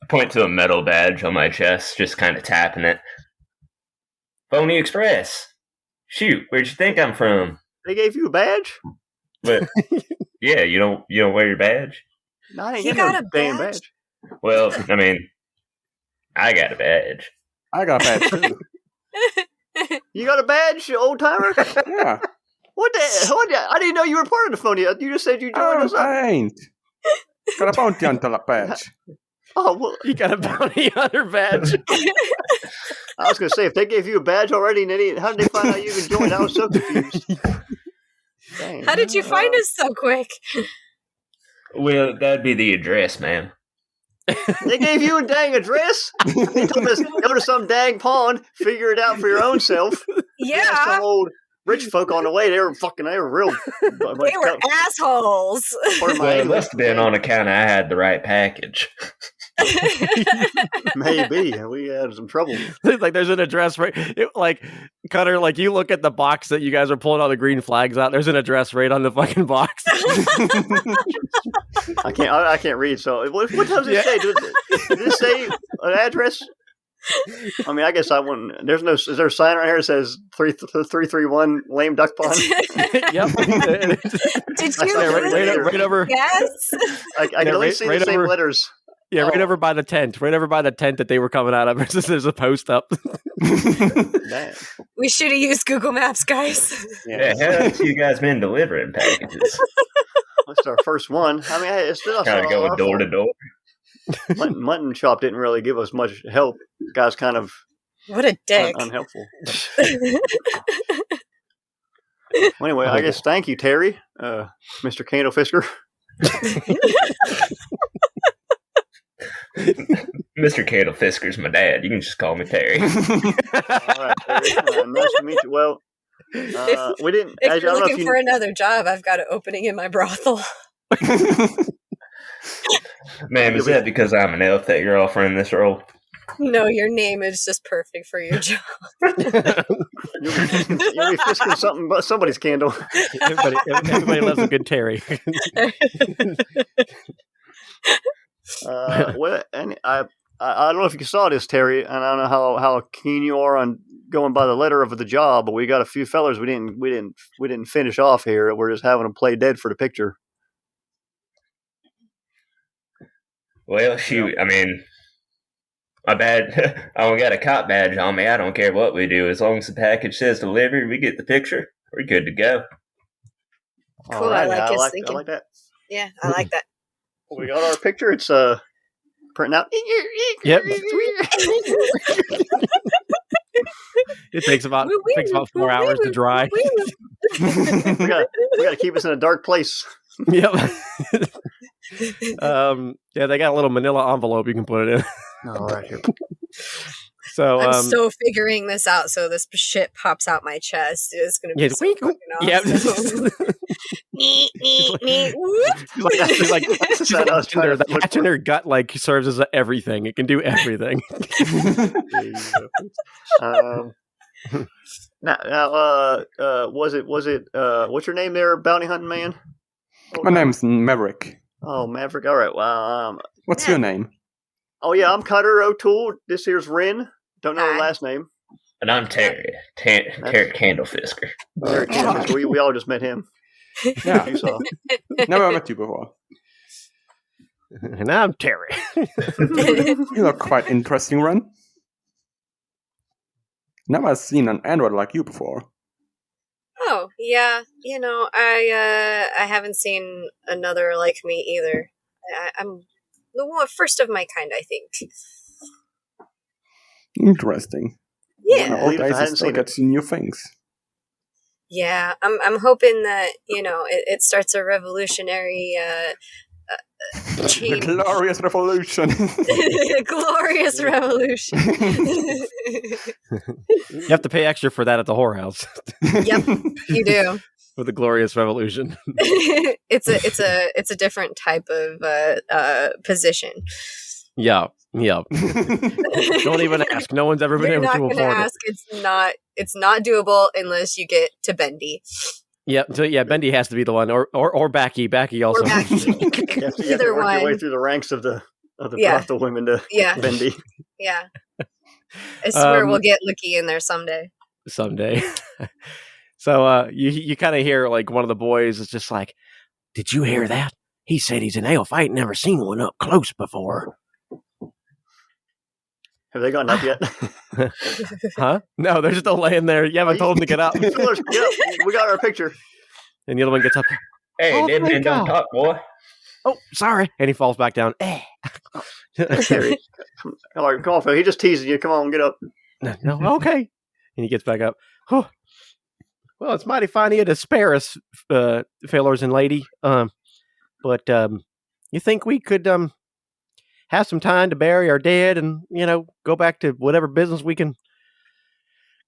I point to a metal badge on my chest, just kind of tapping it. Phony Express. Shoot, where'd you think I'm from? They gave you a badge? But yeah, you don't wear your badge? No, I ain't He got got no a damn badge? badge. Well, I mean, I got a badge. I got a badge too. You got a badge, old timer? Yeah. What the? I didn't know you were part of the Phony. You just said you joined us up. I ain't. Got a bounty hunter badge. Oh, well, You got a bounty hunter badge. I was going to say, if they gave you a badge already, how did they find out you even joined? I was so confused. Dang. How did you find us so quick? Well, that'd be the address, ma'am. They gave you a dang address? They told us, go to some dang pond, figure it out for your own self. Yeah. Some old rich folk on the way, they were real. They were assholes. Well, it must have been on account I had the right package. Maybe. We had some trouble. Like there's an address right like Cutter, like you look at the box that you guys are pulling all the green flags out, there's an address right on the fucking box. I can't read, so what does it say? Does it say an address? I mean, I guess I wouldn't. Is there a sign right here that says 331 Lame Duck Pond? Yep. Did you right over? Yes. I can at least see the same letters. Yeah, right over by the tent. Right over by the tent that they were coming out of. There's a post up. We should have used Google Maps, guys. Yeah, how else you guys been delivering packages? That's our first one. I mean, it's still Kind of going door to door. Mutton Chop didn't really give us much help. The guy's kind of what a dick. Unhelpful. Well, anyway, I guess thank you, Terry, Mr. Candle Fisker. Mr. Candle Fisker's my dad. You can just call me Terry. All right, Terry. Nice to meet you. Well, we didn't. If you're looking for another job, I've got an opening in my brothel. Ma'am, is that because I'm an elf that you're offering this role? No, your name is just perfect for your job. You'll be fisking something but somebody's candle. Everybody loves a good Terry. Well, and I don't know if you saw this, Terry, and I don't know how keen you are on going by the letter of the job, but we got a few fellers we didn't finish off here. We're just having them play dead for the picture. Well, shoot, I mean, my bad. I don't got a cop badge on me. I don't care what we do. As long as the package says delivered, we get the picture. We're good to go. Cool, right, I like that. Yeah, I like that. We got our picture. It's printing out. Yep. It takes about 4 hours to dry. we gotta keep us in a dark place. Yep. Yeah, they got a little manila envelope you can put it in. All right, here. So I'm so figuring this out. So this shit pops out my chest. It's gonna be so fucking awesome. The hatch in her gut like serves as everything. It can do everything. Now, was it? What's your name there, bounty hunting man? My name's Maverick. Oh, Maverick. All right. Well, what's your name? Oh yeah, I'm Cutter O'Toole. This here's Ren. Don't know the last name. And I'm Terry. Terry Candlefisker. We all just met him. Yeah. You saw. Never met you before. And I'm Terry. You look quite interesting, Ren. Never seen an android like you before. Oh, yeah. I haven't seen another like me either. I'm the first of my kind, I think. Interesting. Yeah. Old days, I still get to see new things. Yeah, I'm hoping that, it starts a revolutionary change. Glorious revolution. Glorious revolution. You have to pay extra for that at the whorehouse. Yep, you do. For the glorious revolution. It's a different type of position. Yeah. Don't even ask. No one's ever been able to afford it. It's not doable unless you get to Bendy. Yeah, so Bendy has to be the one, or Backy. Backy also. You have to work your way through the ranks of the brothel women to Bendy. Yeah. I swear we'll get Licky in there someday. So you kind of hear like one of the boys is just like, "Did you hear that? He said he's an elf. I ain't never seen one up close before." Have they gotten up yet? Huh? No, they're still laying there. You haven't told them to get up. We got our picture. And the other one gets up. Hey, dead man don't talk, boy. Oh, sorry. And he falls back down. Come on, Phil. He just teasing you. Come on, get up. No, okay. And he gets back up. Oh. Well, it's mighty fine of you to spare us, fellows and lady. But you think we could have some time to bury our dead and, go back to whatever business we can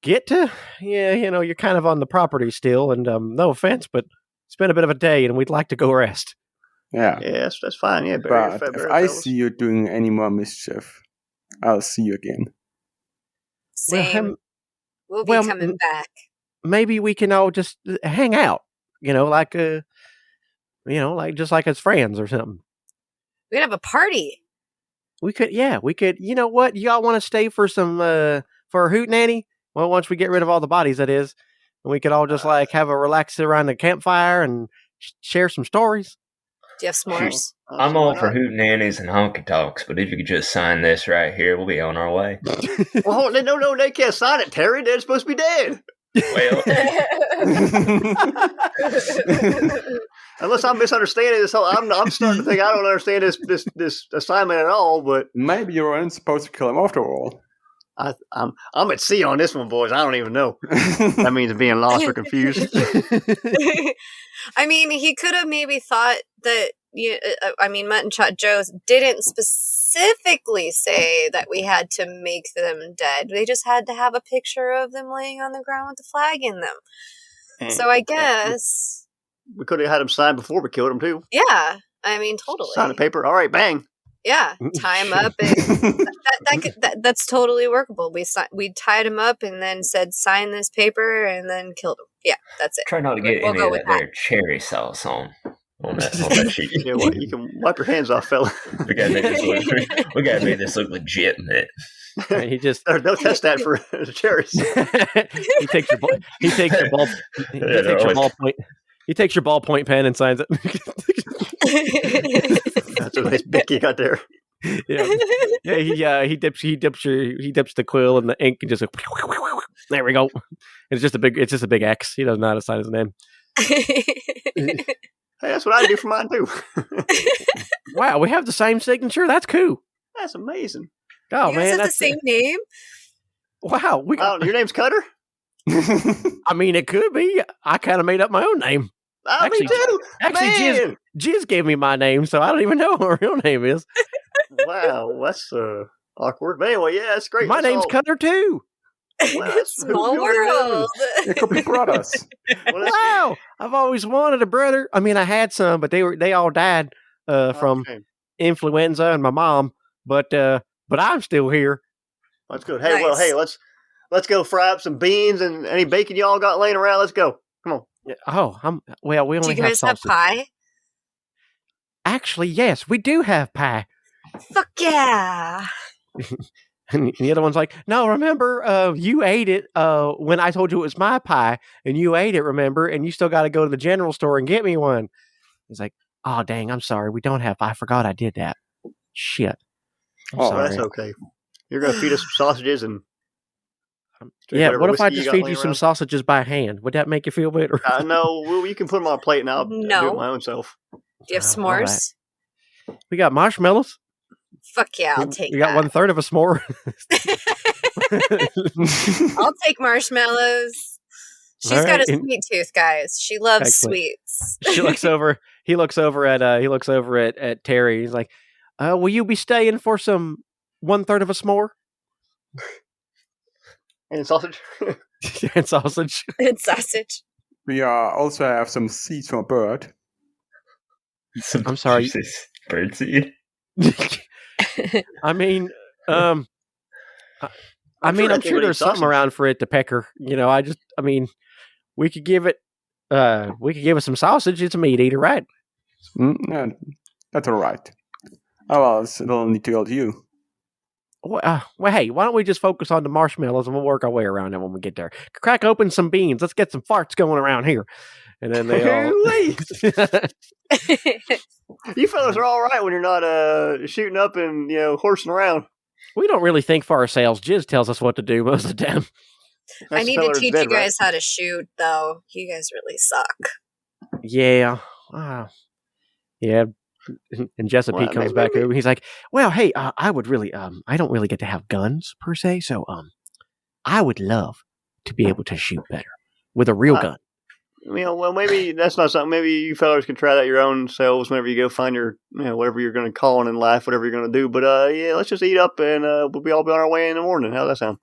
get to? Yeah, you're kind of on the property still, and no offense, but it's been a bit of a day, and we'd like to go rest. Yeah. Yes, that's fine. Yeah, but if I see you doing any more mischief, I'll see you again. Same. We'll be coming back. Maybe we can all just hang out, like just like as friends or something. We could have a party. We could. You know what? Y'all want to stay for some for a hootenanny? Well, once we get rid of all the bodies, that is, and we could all just like have a relax around the campfire and share some stories. Do you have s'mores? I'm all for hootenannies and honky tonks, but if you could just sign this right here, we'll be on our way. Well, no, they can't sign it, Terry. They're supposed to be dead. Well, unless I'm misunderstanding this whole, I'm starting to think I don't understand this assignment at all. But maybe you weren't supposed to kill him after all. I'm at sea on this one, boys. I don't even know. That means being lost or confused. I mean, he could have maybe thought that. Mutton Chop Joe didn't specifically say that we had to make them dead. They just had to have a picture of them laying on the ground with the flag in them. And so I guess we could have had them signed before we killed them too. Yeah, I mean, totally. Sign the paper. All right, bang. Yeah, tie him up, and that's totally workable. We tied him up and then said, "Sign this paper," and then killed him. Yeah, that's it. Try not to get any of that there cherry sauce on that sheet. Yeah, well, you can wipe your hands off, fella. We gotta make this look legit, man. Right, he just they'll test that for the cherries. He takes your ballpoint pen and signs it. That's a nice bic you got there. Yeah. He dips the quill in the ink and just there we go. It's just a big X. He doesn't know how to sign his name. Hey, that's what I do for mine too. Wow, we have the same signature. That's cool. That's amazing. Oh you man, guys have that's the same name. Wow, your name's Cutter. I mean, it could be. I kind of made up my own name. Me too. Actually, Jiz gave me my name, so I don't even know what my real name is. Wow, that's awkward. But anyway, yeah, that's great. My name's Cutter too. Wow, Small world. It could be brothers. Wow, I've always wanted a brother. I mean, I had some, but they all died from influenza and my mom. But I'm still here. That's good. Hey, nice. Let's go fry up some beans and any bacon y'all got laying around. Let's go. Come on. Oh, we only do you guys have pie? Actually, yes, we do have pie. Fuck yeah. And the other one's like, no, remember, you ate it when I told you it was my pie, and you ate it, remember? And you still got to go to the general store and get me one. He's like, oh, dang, I'm sorry. We don't have, I forgot I did that. Shit. I'm sorry. That's okay. You're going to feed us some sausages and... Yeah, what if I just feed you some sausages by hand? Would that make you feel better? No, well, you can put them on a plate and I'll do it my own self. Do you have s'mores? Right. We got marshmallows. Fuck yeah, I'll take You got 1/3 of a s'more. I'll take marshmallows. She's got a sweet tooth, guys. She loves sweets. He looks over at Terry. He's like, will you be staying for some 1/3 of a s'more? And sausage. And sausage. And sausage. We also have some seeds from a bird. I'm sorry. Bird seed? I mean, I'm sure there's something around for it to peck her. You know, we could give it some sausage. It's a meat eater, right? Yeah, that's all right. Oh, well, it's only to you. Well, hey, why don't we just focus on the marshmallows and we'll work our way around it when we get there. Crack open some beans. Let's get some farts going around here. And then they all... You fellas are all right when you're not shooting up and, horsing around. We don't really think for ourselves. Jiz tells us what to do most of the time. I need to teach you guys how to shoot, though. You guys really suck. Yeah. Yeah. And Jessica comes back over. He's like, well, hey, I would really, I don't really get to have guns per se. So, I would love to be able to shoot better with a real gun. Well, maybe that's not something. Maybe you fellas can try that your own selves whenever you go find your, whatever you're going to call on in life, whatever you're going to do. But, let's just eat up and we'll be on our way in the morning. How's that sound?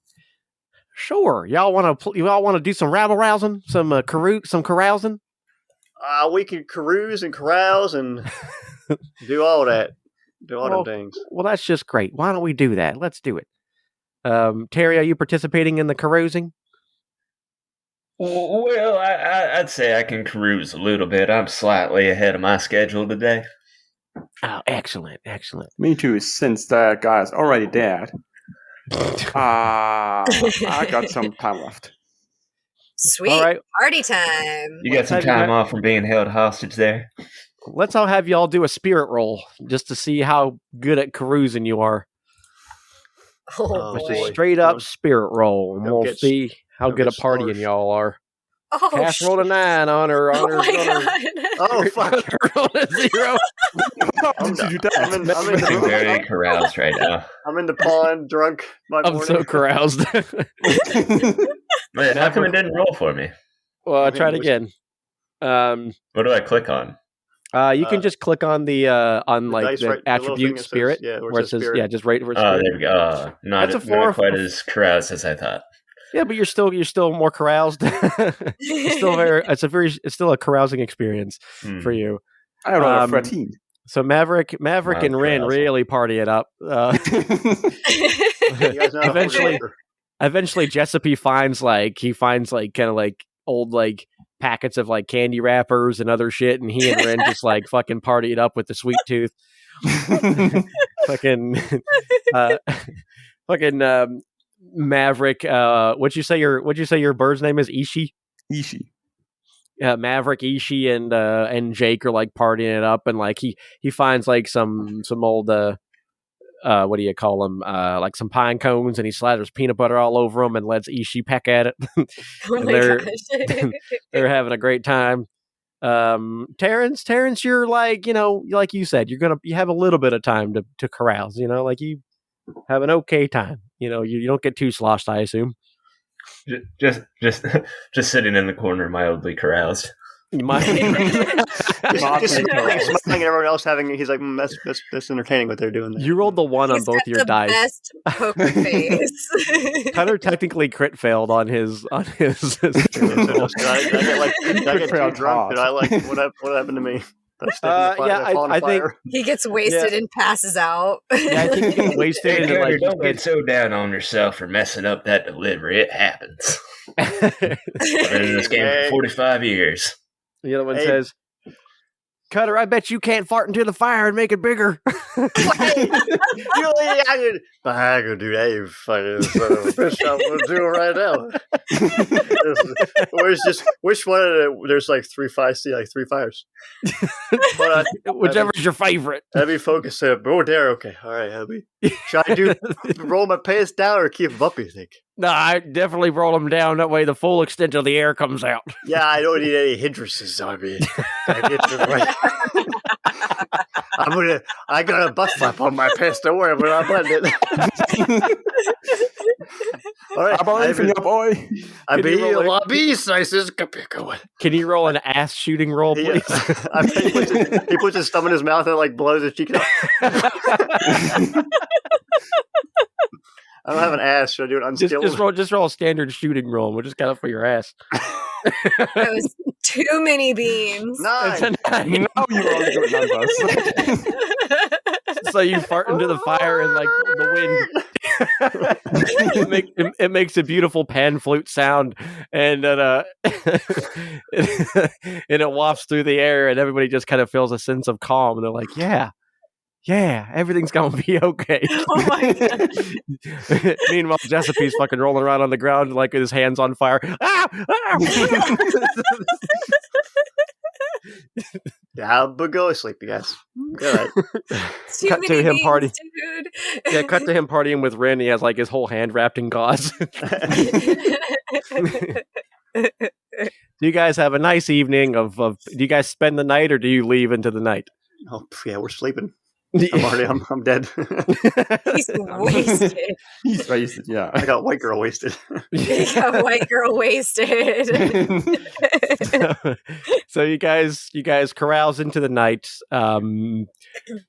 Sure. Y'all want to do some rabble rousing, some carousing? We could carouse and carouse and do all that. Do all them things. Well, that's just great. Why don't we do that? Let's do it. Terry, are you participating in the carousing? Well, I'd say I can carouse a little bit. I'm slightly ahead of my schedule today. Oh, excellent. Me too, since that guy's already dead. I got some time left. Sweet. All right. Party time. You got some time off from being held hostage there? Let's all have y'all do a spirit roll just to see how good at carousing you are. Just a straight up spirit roll, and we'll see how good a partying y'all are. Oh, Cash rolled a 9 on her. Oh my god! Oh fuck! Rolled a 0. I'm very caroused right now. I'm in the pond, drunk. I'm so caroused. Man, how come it didn't roll for me? Well, I tried again. What do I click on? You can just click on the attribute spirit, where it says spirit. Just right where it's spirit. There we go. Not quite as caroused as I thought. Yeah, but you're still more caroused. It's still a carousing experience for you. I don't know, 13. So Maverick and Ren really party it up. Eventually Jessica finds kind of like old like packets of like candy wrappers and other shit, and he and Ren just like fucking party it up with the sweet tooth. fucking Maverick. What'd you say your bird's name is? Ishi. Maverick, Ishi, and Jake are like partying it up, and like he finds like some old what do you call them? Like some pine cones, and he slathers peanut butter all over them and lets Ishi peck at it. They're having a great time. Terrence, you're like, like you said, you have a little bit of time to carouse, like you have an okay time. You don't get too sloshed, I assume. Just sitting in the corner, mildly caroused. Smiling at everyone else having. He's like, that's entertaining what they're doing there. You rolled the 1 on both your dice. Best poker face. Tyler technically crit failed on his. I get too drunk. Did I what happened to me? I think he gets wasted and passes out. Yeah, I think he gets wasted. Hey, don't get so down on yourself for messing up that delivery. It happens. I've been in this game for 45 years. The other one says, Cutter, I bet you can't fart into the fire and make it bigger. I can do that, you fucking son of a bitch. I'm going to do it right now. Which one of the, there's like 3 fires, see like 3 fires. But, whichever's your favorite. Let me focus it. Oh, there, okay. All right, Abby. Should I roll my pants down or keep them up, you think? No, I definitely roll them down. That way the full extent of the air comes out. Yeah, I don't need any hindrances on me. I got a butt flap on my pants. Don't worry, but I'm butting it. All right, I'm all for you, boy. I be a lobby sizes. Can you roll an ass shooting roll, please? He puts his thumb in his mouth and like blows his cheek out. I don't have an ass. Should I do it unskilled? Just roll a standard shooting roll. We'll just got it for your ass. That was too many beans. 9. No, you only got numbers. So you fart into the fire and like the wind. It makes a beautiful pan flute sound, and then and it wafts through the air, and everybody just kind of feels a sense of calm. And they're like, yeah, everything's gonna be okay. Oh my God. Meanwhile, Giuseppe's fucking rolling around on the ground like with his hands on fire. Yeah, but go sleep, you guys. All right. Cut to him partying. Dude. Yeah, cut to him partying with Ren. He has like his whole hand wrapped in gauze. Do you guys have a nice evening of do you guys spend the night or do you leave into the night? Oh yeah, we're sleeping. I'm dead. He's wasted. He's wasted, yeah. I got white girl wasted. He got white girl wasted. So you guys carouse into the night.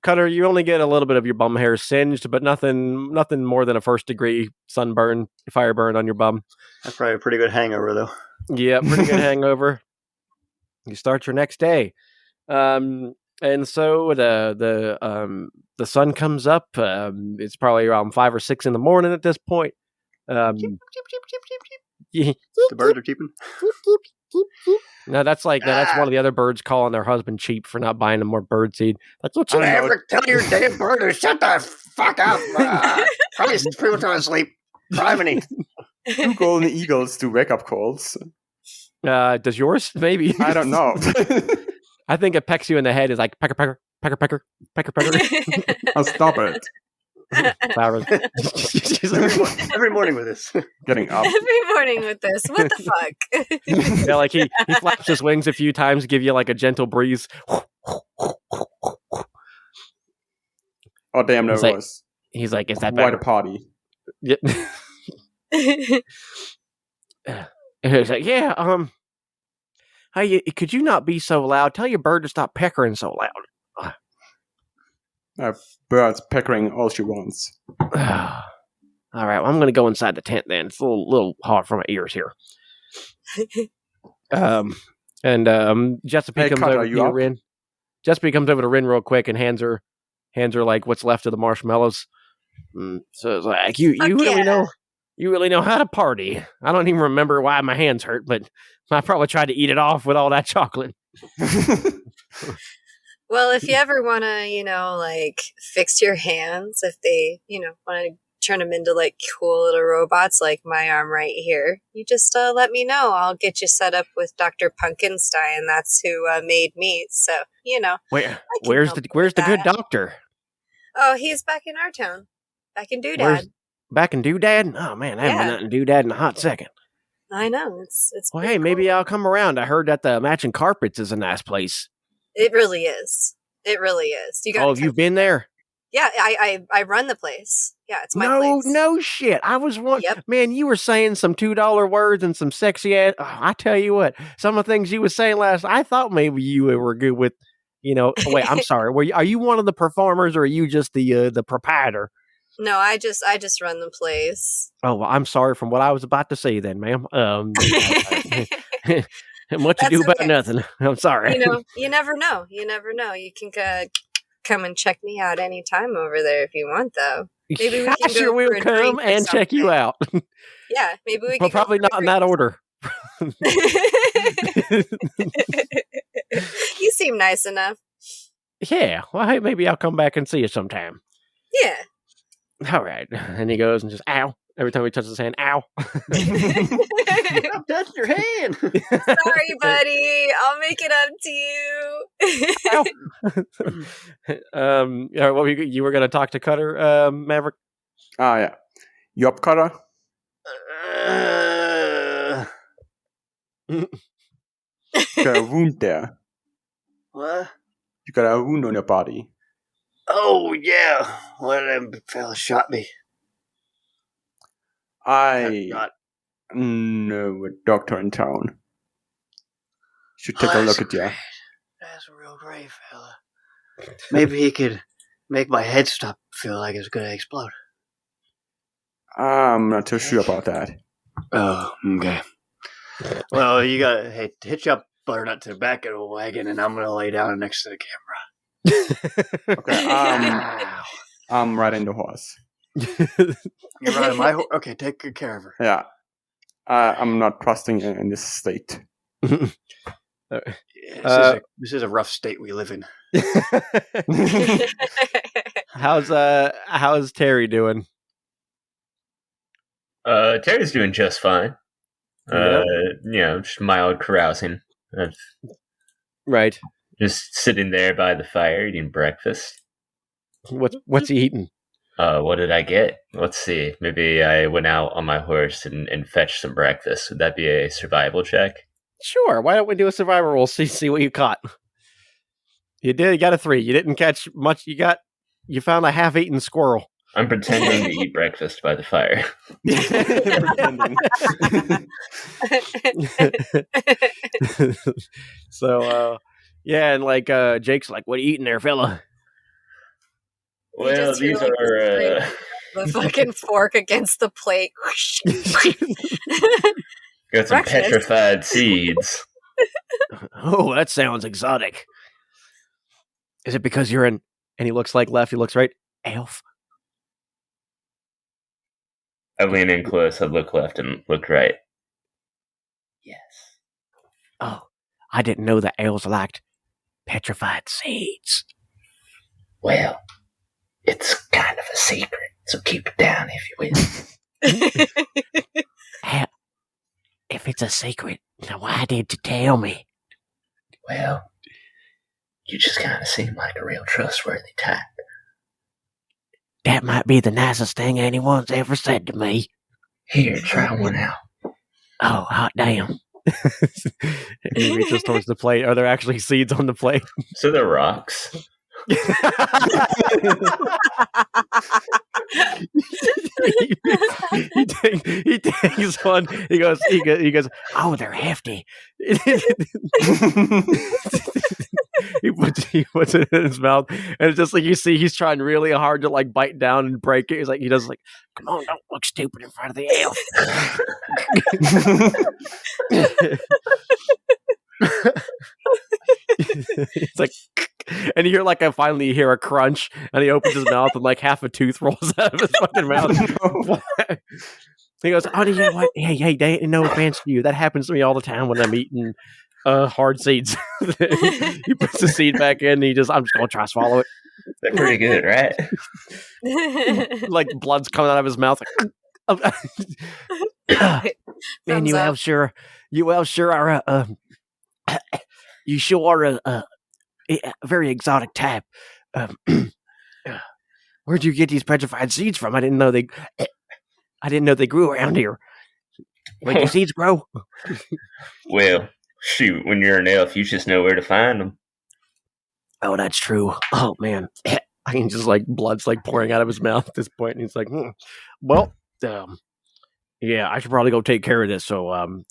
Cutter, you only get a little bit of your bum hair singed, but nothing more than a 1st degree sunburn, fire burn on your bum. That's probably a pretty good hangover, though. Yeah, pretty good hangover. You start your next day. And so the sun comes up. It's probably around 5 or 6 in the morning at this point. The birds are cheeping. No, that's one of the other birds calling their husband cheap for not buying them more bird seed. That's what you have to tell your damn bird to shut the fuck up. Christ, people trying to sleep. Criminy. 2 golden eagles do wake-up calls. Does yours? Maybe. I don't know. I think it pecks you in the head. Is like pecker, pecker, pecker, pecker, pecker, pecker. I'll stop it. Every morning with this. Getting up. Every morning with this. What the fuck? Yeah, like he flaps his wings a few times, give you like a gentle breeze. Oh damn, no, it was. He's like, is that better? Quite a party. Yeah. He's like, yeah, hey, could you not be so loud? Tell your bird to stop peckering so loud. Bird's peckering all she wants. All right, well, I'm going to go inside the tent then. It's a little hard for my ears here. Giuseppe comes over to Rin. Giuseppe comes over to Rin real quick and hands her like what's left of the marshmallows. So it's like, you really know how to party. I don't even remember why my hands hurt, but I probably tried to eat it off with all that chocolate. Well, if you ever want to, like fix your hands, if they, want to turn them into like cool little robots, like my arm right here, you just let me know. I'll get you set up with Dr. Punkenstein. That's who made me. So, where's the good doctor? Oh, he's back in our town, back in Doodad. Back in Doodad? Oh man, I haven't been in Doodad in a hot second. I know it's. Well, hey, maybe I'll come around. I heard that the Matching Carpets is a nice place. It really is. It really is. Have you been there? Yeah, I run the place. Yeah, it's my place. No shit. I was wondering. Yep. Man, you were saying some $2 words and some sexy ass. Oh, I tell you what, some of the things you were saying last, I thought maybe you were good with. Wait, I'm sorry. Are you one of the performers, or are you just the proprietor? No, I just run the place. Oh, well, I'm sorry from what I was about to say then, ma'am. Much ado about nothing. I'm sorry. You never know. You can come and check me out anytime over there if you want, though. Maybe we can sure we'll come and check you out. Yeah, maybe we can. Well, probably not in that order. You seem nice enough. Yeah, well, hey, maybe I'll come back and see you sometime. Yeah. All right. And he goes and just, ow. Every time he touches his hand, ow. Stop touching your hand. Sorry, buddy. I'll make it up to you. What you were going to talk to Cutter, Maverick? Yeah. Yup, Cutter? Got a wound there. What? You got a wound on your body. Oh, yeah. One of them fellas shot me. I know a doctor in town. Should take a look at you. That's a real great fella. Maybe he could make my head stop feel like it's going to explode. I'm not too sure about that. Oh, okay. Well, you got to hitch up Butternut to the back of the wagon, and I'm going to lay down next to the camera. Okay, I'm riding the horse. You're riding my horse? Okay, take good care of her. Yeah. I'm not trusting in this state. This is a rough state we live in. How's Terry doing? Terry's doing just fine. Just mild carousing. Right. Just sitting there by the fire eating breakfast. What's he eating? What did I get? Let's see. Maybe I went out on my horse and fetched some breakfast. Would that be a survival check? Sure. Why don't we do a survival roll? See what you caught. You got a 3. You didn't catch much. You found a half-eaten squirrel. I'm pretending to eat breakfast by the fire. So, and Jake's like, "What are you eating there, fella?" Well, these are the fucking fork against the plate. Got some petrified seeds. Oh, that sounds exotic. Is it because you're an? And he looks like left. He looks right. Elf. I lean in close. I look left and look right. Yes. Oh, I didn't know that elves liked petrified seeds. Well, it's kind of a secret, so keep it down if you will. If it's a secret, then why did you tell me? Well, you just kind of seem like a real trustworthy type. That might be the nicest thing anyone's ever said to me. Here, try one out. Oh, hot damn. And he reaches towards the plate. Are there actually seeds on the plate? So they're rocks. he takes one. He goes. Oh, they're hefty. He puts it in his mouth, and it's just like you see. He's trying really hard to like bite down and break it. He's like, he does like, come on, don't look stupid in front of the elf. It's like, and you hear like finally you hear a crunch, and he opens his mouth and like half a tooth rolls out of his fucking mouth. He goes, "Oh, you know what? Hey, no offense to you. That happens to me all the time when I'm eating hard seeds." He puts the seed back in, and I'm just gonna try to swallow it. They're pretty good, right? Like blood's coming out of his mouth. Man, you elves sure are you sure are a very exotic type. Where'd you get these petrified seeds from? I didn't know they grew around here. Where do seeds grow? Well, shoot, when you're an elf, you just know where to find them. Oh, that's true. Oh, man. I can just like blood's like pouring out of his mouth at this point, and he's like, well, yeah, I should probably go take care of this. So,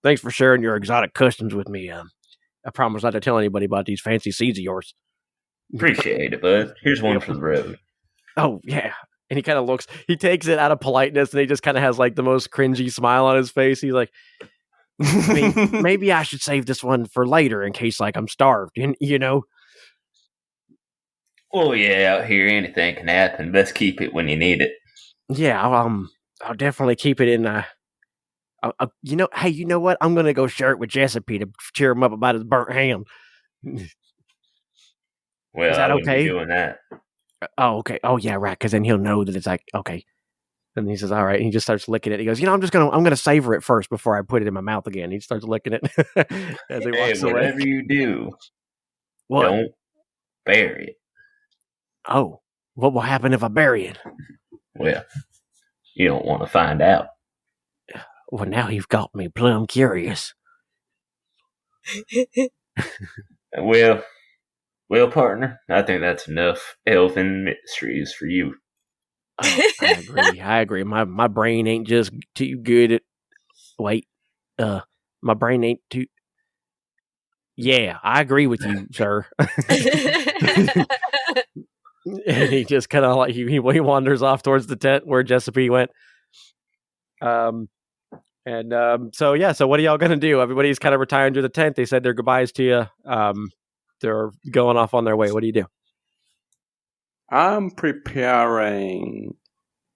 thanks for sharing your exotic customs with me. I promise not to tell anybody about these fancy seeds of yours. Appreciate it, bud. Here's one for the road. Oh, yeah. And he kind of looks, he takes it out of politeness, and he just kind of has like the most cringy smile on his face. He's like, maybe I should save this one for later in case like I'm starved, you know? Oh, yeah, out here anything can happen. Best keep it when you need it. Yeah, I'll definitely keep it in, hey, you know what? I'm going to go share it with Jessica to cheer him up about his burnt ham. Well, is that I wouldn't okay? be doing that. Oh, okay. Oh, yeah, right. Because then he'll know that it's like, okay. And he says, all right. And he just starts licking it. He goes, I'm going to savor it first before I put it in my mouth again. He starts licking it as he walks away. Whatever you do, What? don't bury it. Oh, what will happen if I bury it? Well, you don't want to find out. Well, now you've got me plumb curious. Well, partner, I think that's enough elfin mysteries for you. Oh, I agree. My brain ain't just too good at... Wait. My brain ain't too... Yeah, I agree with you, sir. And he just kind of like... He wanders off towards the tent where Giuseppe went. So what are y'all gonna do? Everybody's kind of retiring to the tent. They said their goodbyes to you. They're going off on their way. What do you do? I'm preparing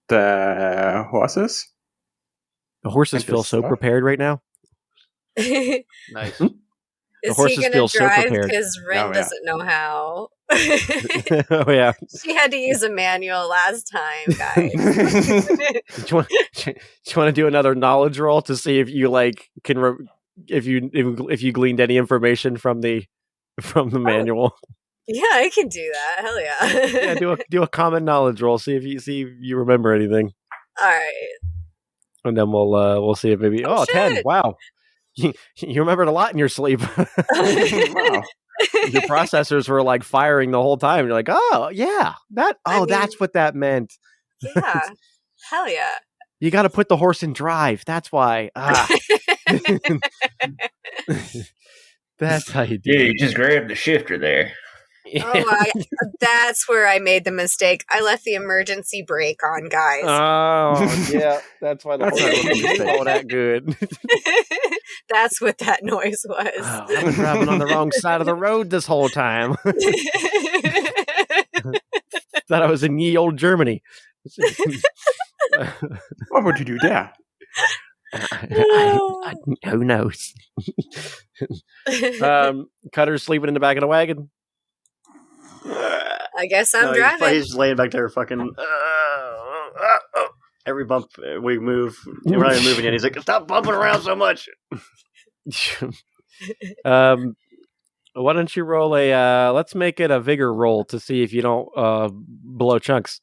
the horses. The horses feel so prepared right now. Nice. Is he going to drive because Rin doesn't know how? Oh, yeah. She had to use a manual last time, guys. Do you want to do another knowledge roll to see if you if you gleaned any information from the manual? Yeah, I can do that. Hell yeah. Yeah, do a common knowledge roll. See if you remember anything. All right. And then we'll see if maybe 10. Wow. You remembered a lot in your sleep. Wow. Your processors were like firing the whole time. You're like, oh yeah, that's what that meant. Yeah. Hell yeah. You got to put the horse in drive. That's why. That's how you do it. Yeah, you just grabbed the shifter there. Oh, that's where I made the mistake. I left the emergency brake on, guys. Oh, yeah. That's why the horse wasn't all that good. That's what that noise was. Oh, I've been driving on the wrong side of the road this whole time. Thought I was in ye old Germany. What would you do there? Who knows? Cutter's sleeping in the back of the wagon. I guess I'm driving. He's laying back there fucking... every bump we move, we're not even moving yet. He's like, stop bumping around so much. Why don't you roll let's make it a vigor roll to see if you don't blow chunks.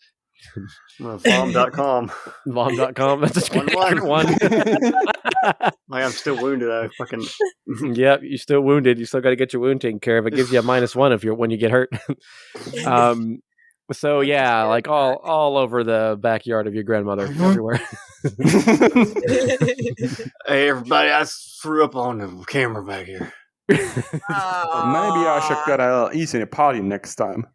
Vom.com. Vom.com. That's a good one. I'm still wounded. I fucking... Yep, you're still wounded. You still got to get your wound taken care of. It gives you a -1 when you get hurt. So yeah, like all over the backyard of your grandmother, everywhere. Hey everybody, I threw up on the camera back here. Maybe I should get a little easy in a party next time.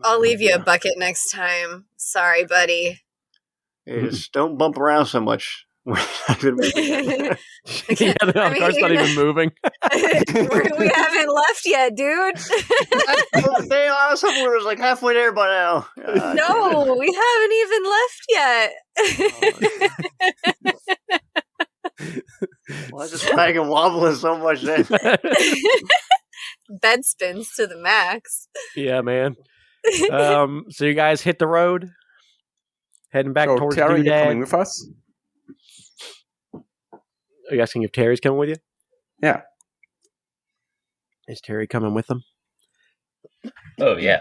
I'll leave you a bucket next time. Sorry, buddy. Hey, just don't bump around so much. Yeah, the car's not even moving. We haven't left yet, dude. I was hoping we were like halfway there by now. No, we haven't even left yet. Why is this wagon wobbling so much then? Bed spins to the max. Yeah, man. So you guys hit the road, heading back towards Terry, you Doodad. coming with us? Are you asking if Terry's coming with you? Yeah. Is Terry coming with them? Oh yeah.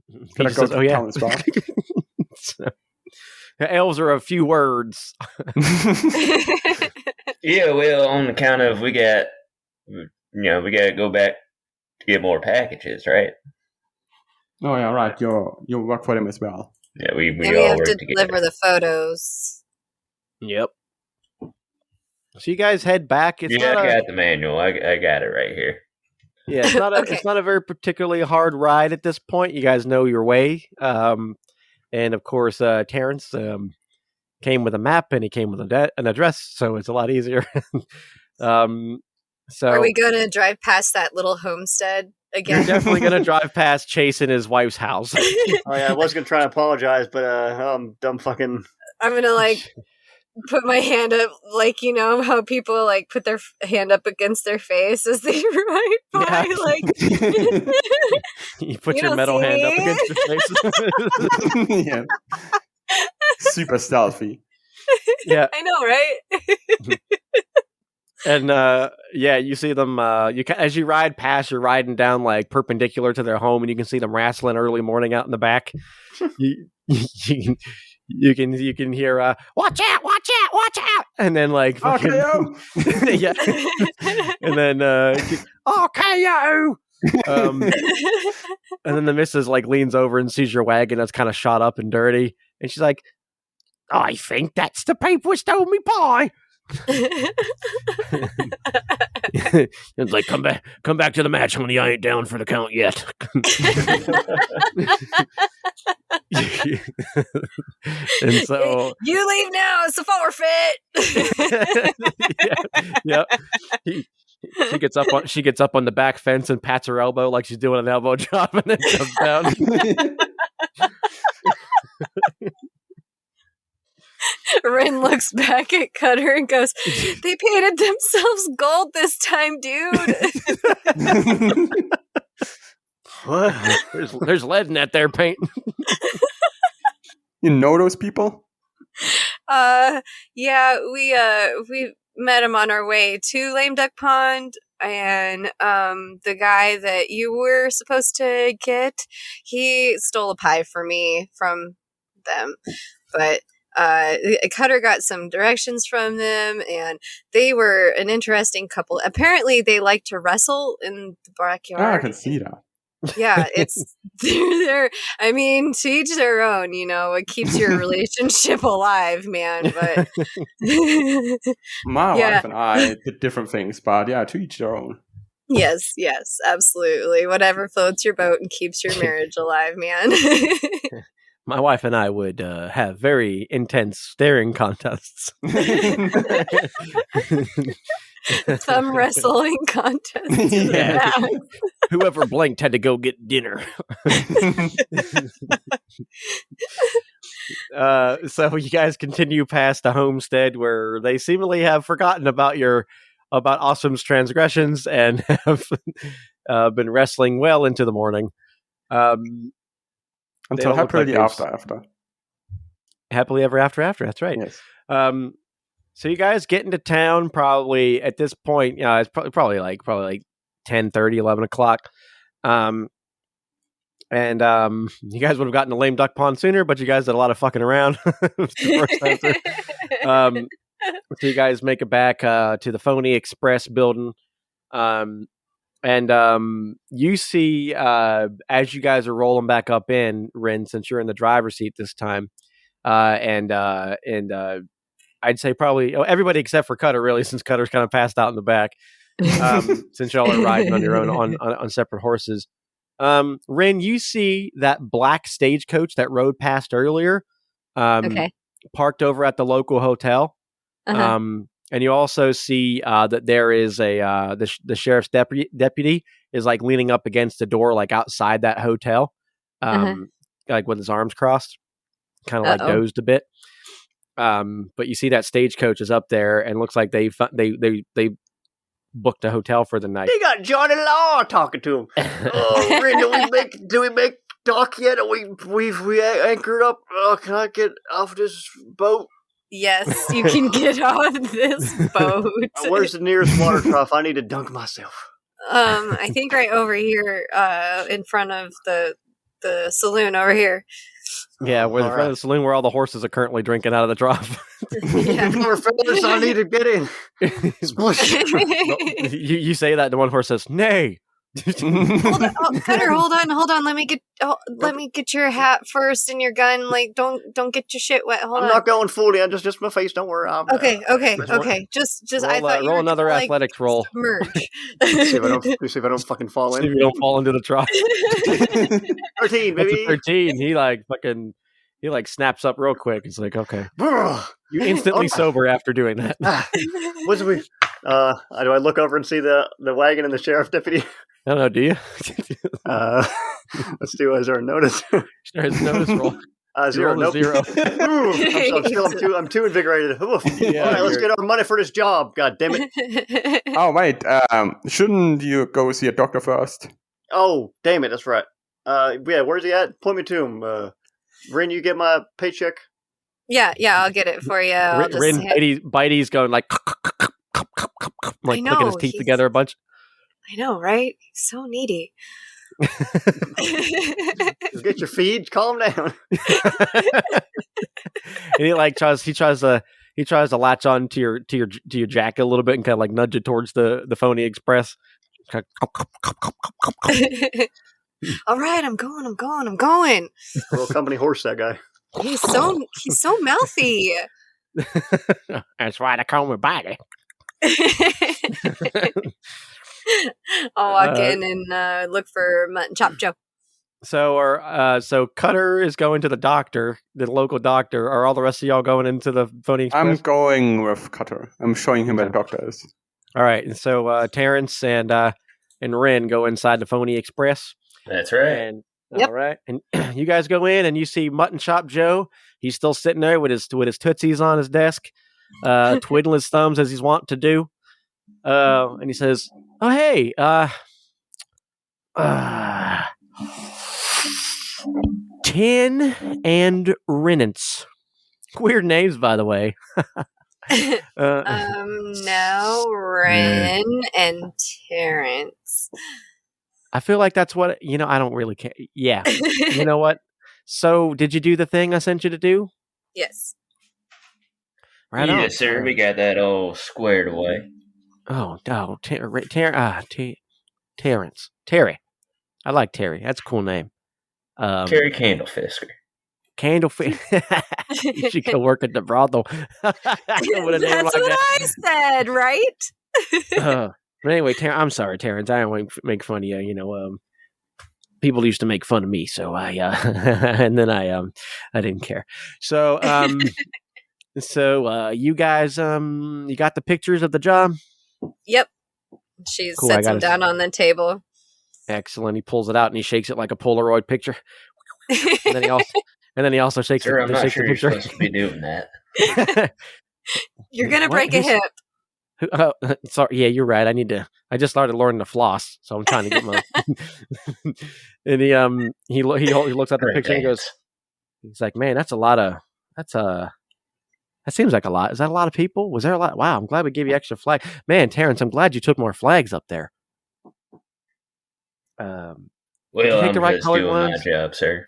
He just says, oh yeah. So, elves are a few words. Yeah, well, on account of we got to go back to get more packages, right? Oh yeah, right. You work for them as well. Yeah, we and we all have work to together. deliver the photos. Yep. So you guys head back. I got the manual. I got it right here. Yeah, it's not Okay. It's not a very particularly hard ride at this point. You guys know your way. And of course, Terrence came with a map and he came with an address, so it's a lot easier. So Are we going to drive past that little homestead you're again? definitely going to drive past Chase and his wife's house. Oh yeah, I was gonna try and apologize, but dumb fucking... I'm going to put my hand up, like, you know how people like put their hand up against their face as they ride by, like you put your metal hand up against your face. Yeah. Super stealthy. Yeah, I know, right? and you see them. As you ride past, you're riding down like perpendicular to their home, and you can see them wrestling early morning out in the back. You can hear watch out, watch out, and then like fucking, yeah, and then RKO. And then the missus like leans over and sees your wagon that's kind of shot up and dirty, and she's like, "I think that's the people who stole me pie." It's like, come back to the match, honey. I ain't down for the count yet. And so you leave now. It's a forfeit. Yeah. She gets up on the back fence and pats her elbow like she's doing an elbow drop, and then jumps down. Rin looks back at Cutter and goes, "They painted themselves gold this time, dude." What? There's lead in that there paint. You know those people? Yeah, we met him on our way to Lame Duck Pond, and the guy that you were supposed to get, he stole a pie for me from them, but Cutter got some directions from them, and they were an interesting couple. Apparently, they like to wrestle in the backyard. Oh, I can see that. Yeah, it's they're. I mean, to each their own. You know, it keeps your relationship alive, man. But my wife and I did different things, but yeah, to each their own. Yes, absolutely. Whatever floats your boat and keeps your marriage alive, man. My wife and I would have very intense staring contests. Thumb wrestling contest. Yeah. Whoever blinked had to go get dinner. So you guys continue past the homestead where they seemingly have forgotten about Osrom's transgressions and have been wrestling well into the morning. Until happily after. Happily ever after. That's right. Yes. So you guys get into town probably at this point. It's probably like 10:30, 11 o'clock. And you guys would have gotten to Lame Duck Pond sooner, but you guys did a lot of fucking around the first time. So you guys make it back to the Phony Express building. And you see, as you guys are rolling back up in, Rin, since you're in the driver's seat this time, and I'd say probably everybody except for Cutter, really, since Cutter's kind of passed out in the back, since y'all are riding on your own on separate horses. Rin, you see that black stagecoach that rode past earlier, parked over at the local hotel. Uh-huh. And you also see that there is the sheriff's deputy is like leaning up against the door, like outside that hotel, like with his arms crossed, kind of like dozed a bit. But you see that stagecoach is up there, and looks like they booked a hotel for the night. They got Johnny Law talking to him. Oh, Rin, do we make dock yet? We anchored up. Can I get off this boat? Yes, you can get off this boat. Where's the nearest water trough? I need to dunk myself. I think right over here, in front of the saloon over here. Yeah, we're in front of the saloon where all the horses are currently drinking out of the trough. Yeah, more fellas, I need to get in. You say that, the one horse says, "Nay." Hold on, Cutter, hold on. Let me get your hat first and your gun. Like, don't get your shit wet. Hold on. I'm not going fully. I'm just my face. Don't worry. Okay. Just roll, I thought you roll were another just, athletics roll. Merge. See if I don't fucking fall in. See if you don't fall into the trough. 13, baby. 13. He snaps up real quick. It's like, okay. You instantly sober after doing that. What's we? Do I look over and see the wagon and the sheriff deputy? I don't know, do you? Let's do as our notice. Sure, his notice roll. Zero. Nope. Zero. I'm too invigorated. Oof. Yeah, all right, let's get our money for this job. God damn it. Oh, wait. Shouldn't you go see a doctor first? Oh, damn it. That's right. Yeah, where's he at? Point me to him. Rin, you get my paycheck? Yeah, I'll get it for you. Rin, Bitey's going like clicking his teeth together a bunch. I know, right? He's so needy. Get your feed. Calm down. And he tries to latch on to your jacket a little bit and kind of like nudge it towards the Phony Express. All right, I'm going. Little company horse, that guy. He's so mouthy. That's why they call me Bitey. I'll walk in and look for Mutton Chop Joe. So Cutter is going to the local doctor. Are all the rest of y'all going into the Phony Express? I'm going with Cutter. I'm showing him where the doctor is. All right, and so Terrence and Ren go inside the Phony Express. That's right. And all right, and you guys go in and you see Mutton Chop Joe. He's still sitting there with his tootsies on his desk, twiddling his thumbs as he's wont to do. And he says, "Oh hey, Tin and Renance. Weird names, by the way." No, Ren and Terrence. I feel like that's what I don't really care. Yeah, you know what? So, did you do the thing I sent you to do? Yes. Right yes, on. sir. We got that all squared away. Terrence. Terry. I like Terry. That's a cool name. Terry Candlefisker. You should go work at the brothel. With a name That's like what that. I said, right? But anyway, I'm sorry, Terrence. I don't want to make fun of you. People used to make fun of me, so I and then I didn't care. So you guys you got the pictures of the job? Yep. She Cool, sets them down on the table. Excellent. He pulls it out and he shakes it like a Polaroid picture. And then he also shakes Sir, it. I'm not shakes sure the you're picture. supposed to be doing that. You're gonna break a hip. Sorry. Yeah, you're right. I just started learning to floss, so I'm trying to get my. And he looks at the picture and he goes, he's like, man, that seems like a lot. Is that a lot of people? Was there a lot? Wow, I'm glad we gave you extra flag. Man, Terrence, I'm glad you took more flags up there. Well, I'm just doing my job, sir.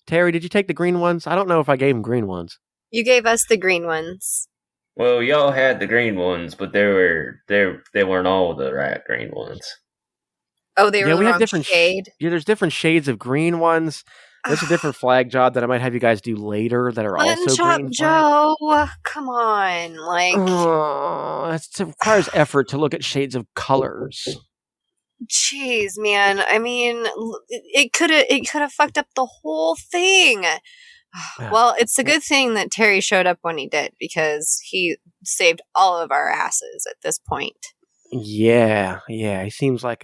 Terry, did you take the green ones? I don't know if I gave him green ones. You gave us the green ones. Well, y'all had the green ones, but they weren't all the right green ones. Oh, they were the wrong different shade. There's different shades of green ones. There's a different flag job that I might have you guys do later that are also green. Joe, come on, it requires effort to look at shades of colors. Jeez, man. I mean, it could have fucked up the whole thing. Well, it's a good thing that Terry showed up when he did, because he saved all of our asses at this point. Yeah. He seems like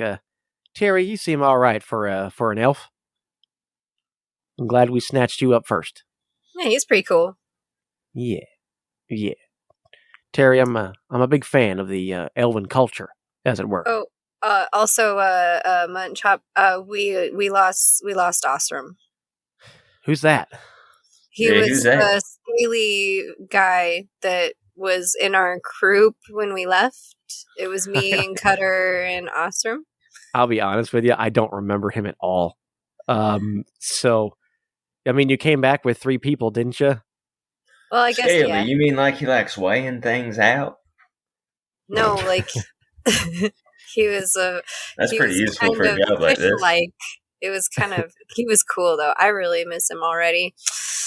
Terry, you seem all right for an elf. I'm glad we snatched you up first. Yeah, he's pretty cool. Yeah. Terry, I'm a big fan of the elven culture, as it were. Oh, also, Mutton Chop, we lost Osrom. Who's that? He was the scaly guy that was in our group when we left. It was me and Cutter and Osrom. I'll be honest with you, I don't remember him at all. So, I mean, you came back with 3 people, didn't you? Well, I guess, Scaly, yeah. You mean like he likes weighing things out? No, like, he was That's pretty useful for a job like this. It was kind of, he was cool though. I really miss him already.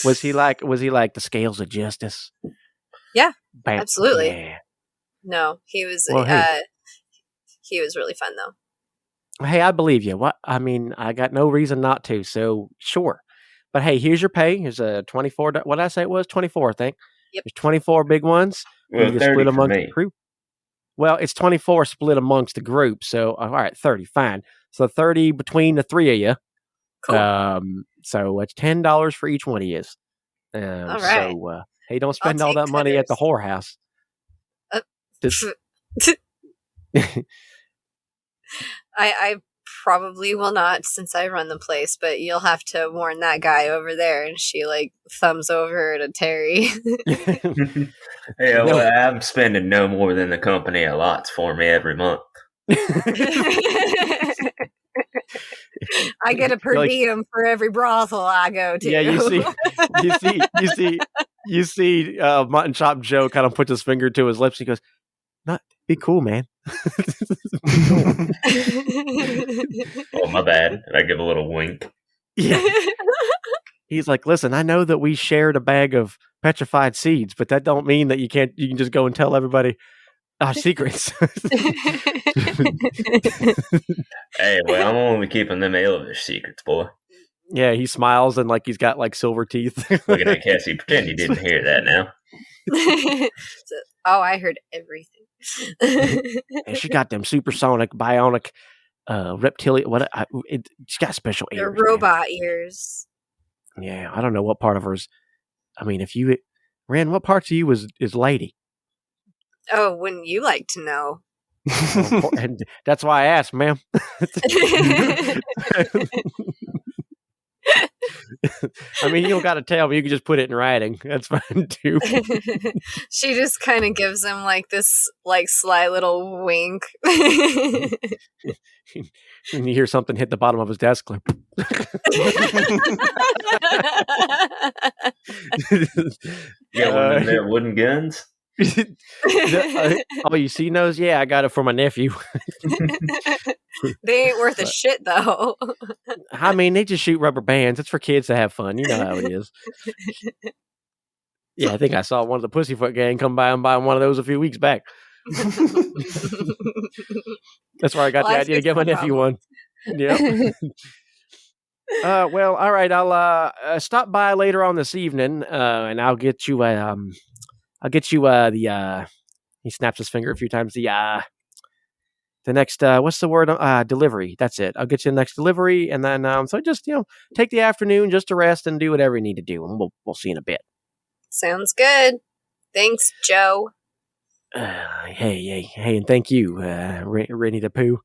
Was he like the scales of justice? Yeah, Bam. absolutely. Yeah. No, he was. Well, hey. He was really fun though. Hey, I believe you. What? I mean, I got no reason not to. So sure, but hey, here's your pay. Here's a 24. What did I say it was? 24, I think. Yep. There's 24 big ones. Well, you 30 split for amongst me. the group. Well, it's 24 split amongst the group. So all right, 30, fine. So 30 between the 3 of you. Cool. So it's $10 for each one of you. All right. So, hey, don't spend all that money at the whorehouse. I probably will not, since I run the place, but you'll have to warn that guy over there. And she like thumbs over to Terry. Yeah, well, I'm spending no more than the company allots for me every month. I get a per diem for every brothel I go to. Yeah, you see, Mutton Chop Joe kind of puts his finger to his lips. He goes, "Not be cool, man." Oh, my bad. I give a little wink. Yeah. He's like, "Listen, I know that we shared a bag of petrified seeds, but that don't mean that you can just go and tell everybody our secrets." Hey, well, I'm only keeping them elvish secrets, boy. Yeah, he smiles and like he's got like silver teeth. Look at that, Cassie. Pretend you didn't hear that now. I heard everything. And she got them supersonic, bionic, reptilian. She's got special ears. They're robot ears. Yeah, I don't know what part of hers. I mean, if you Ren, what parts of you is lady? Oh, wouldn't you like to know? And that's why I asked, ma'am. I mean, you don't got to tell me. You can just put it in writing. That's fine too. She just kind of gives him like this, like sly little wink. And you hear something hit the bottom of his desk. Like, Yeah, one of their wooden guns. Oh, you see those? Yeah, I got it for my nephew. They ain't worth a shit, though. I mean, they just shoot rubber bands. It's for kids to have fun. You know how it is. Yeah, I think I saw one of the Pussyfoot gang come by and buy one of those a few weeks back. That's where I got the idea to get my nephew one. Yeah. Well, all right. I'll stop by later on this evening, and I'll get you. The. He snaps his finger a few times. The next. What's the word? Delivery. That's it. I'll get you the next delivery, and then so just take the afternoon just to rest and do whatever you need to do, and we'll see in a bit. Sounds good. Thanks, Joe. Hey, and thank you, Rennie the Pooh.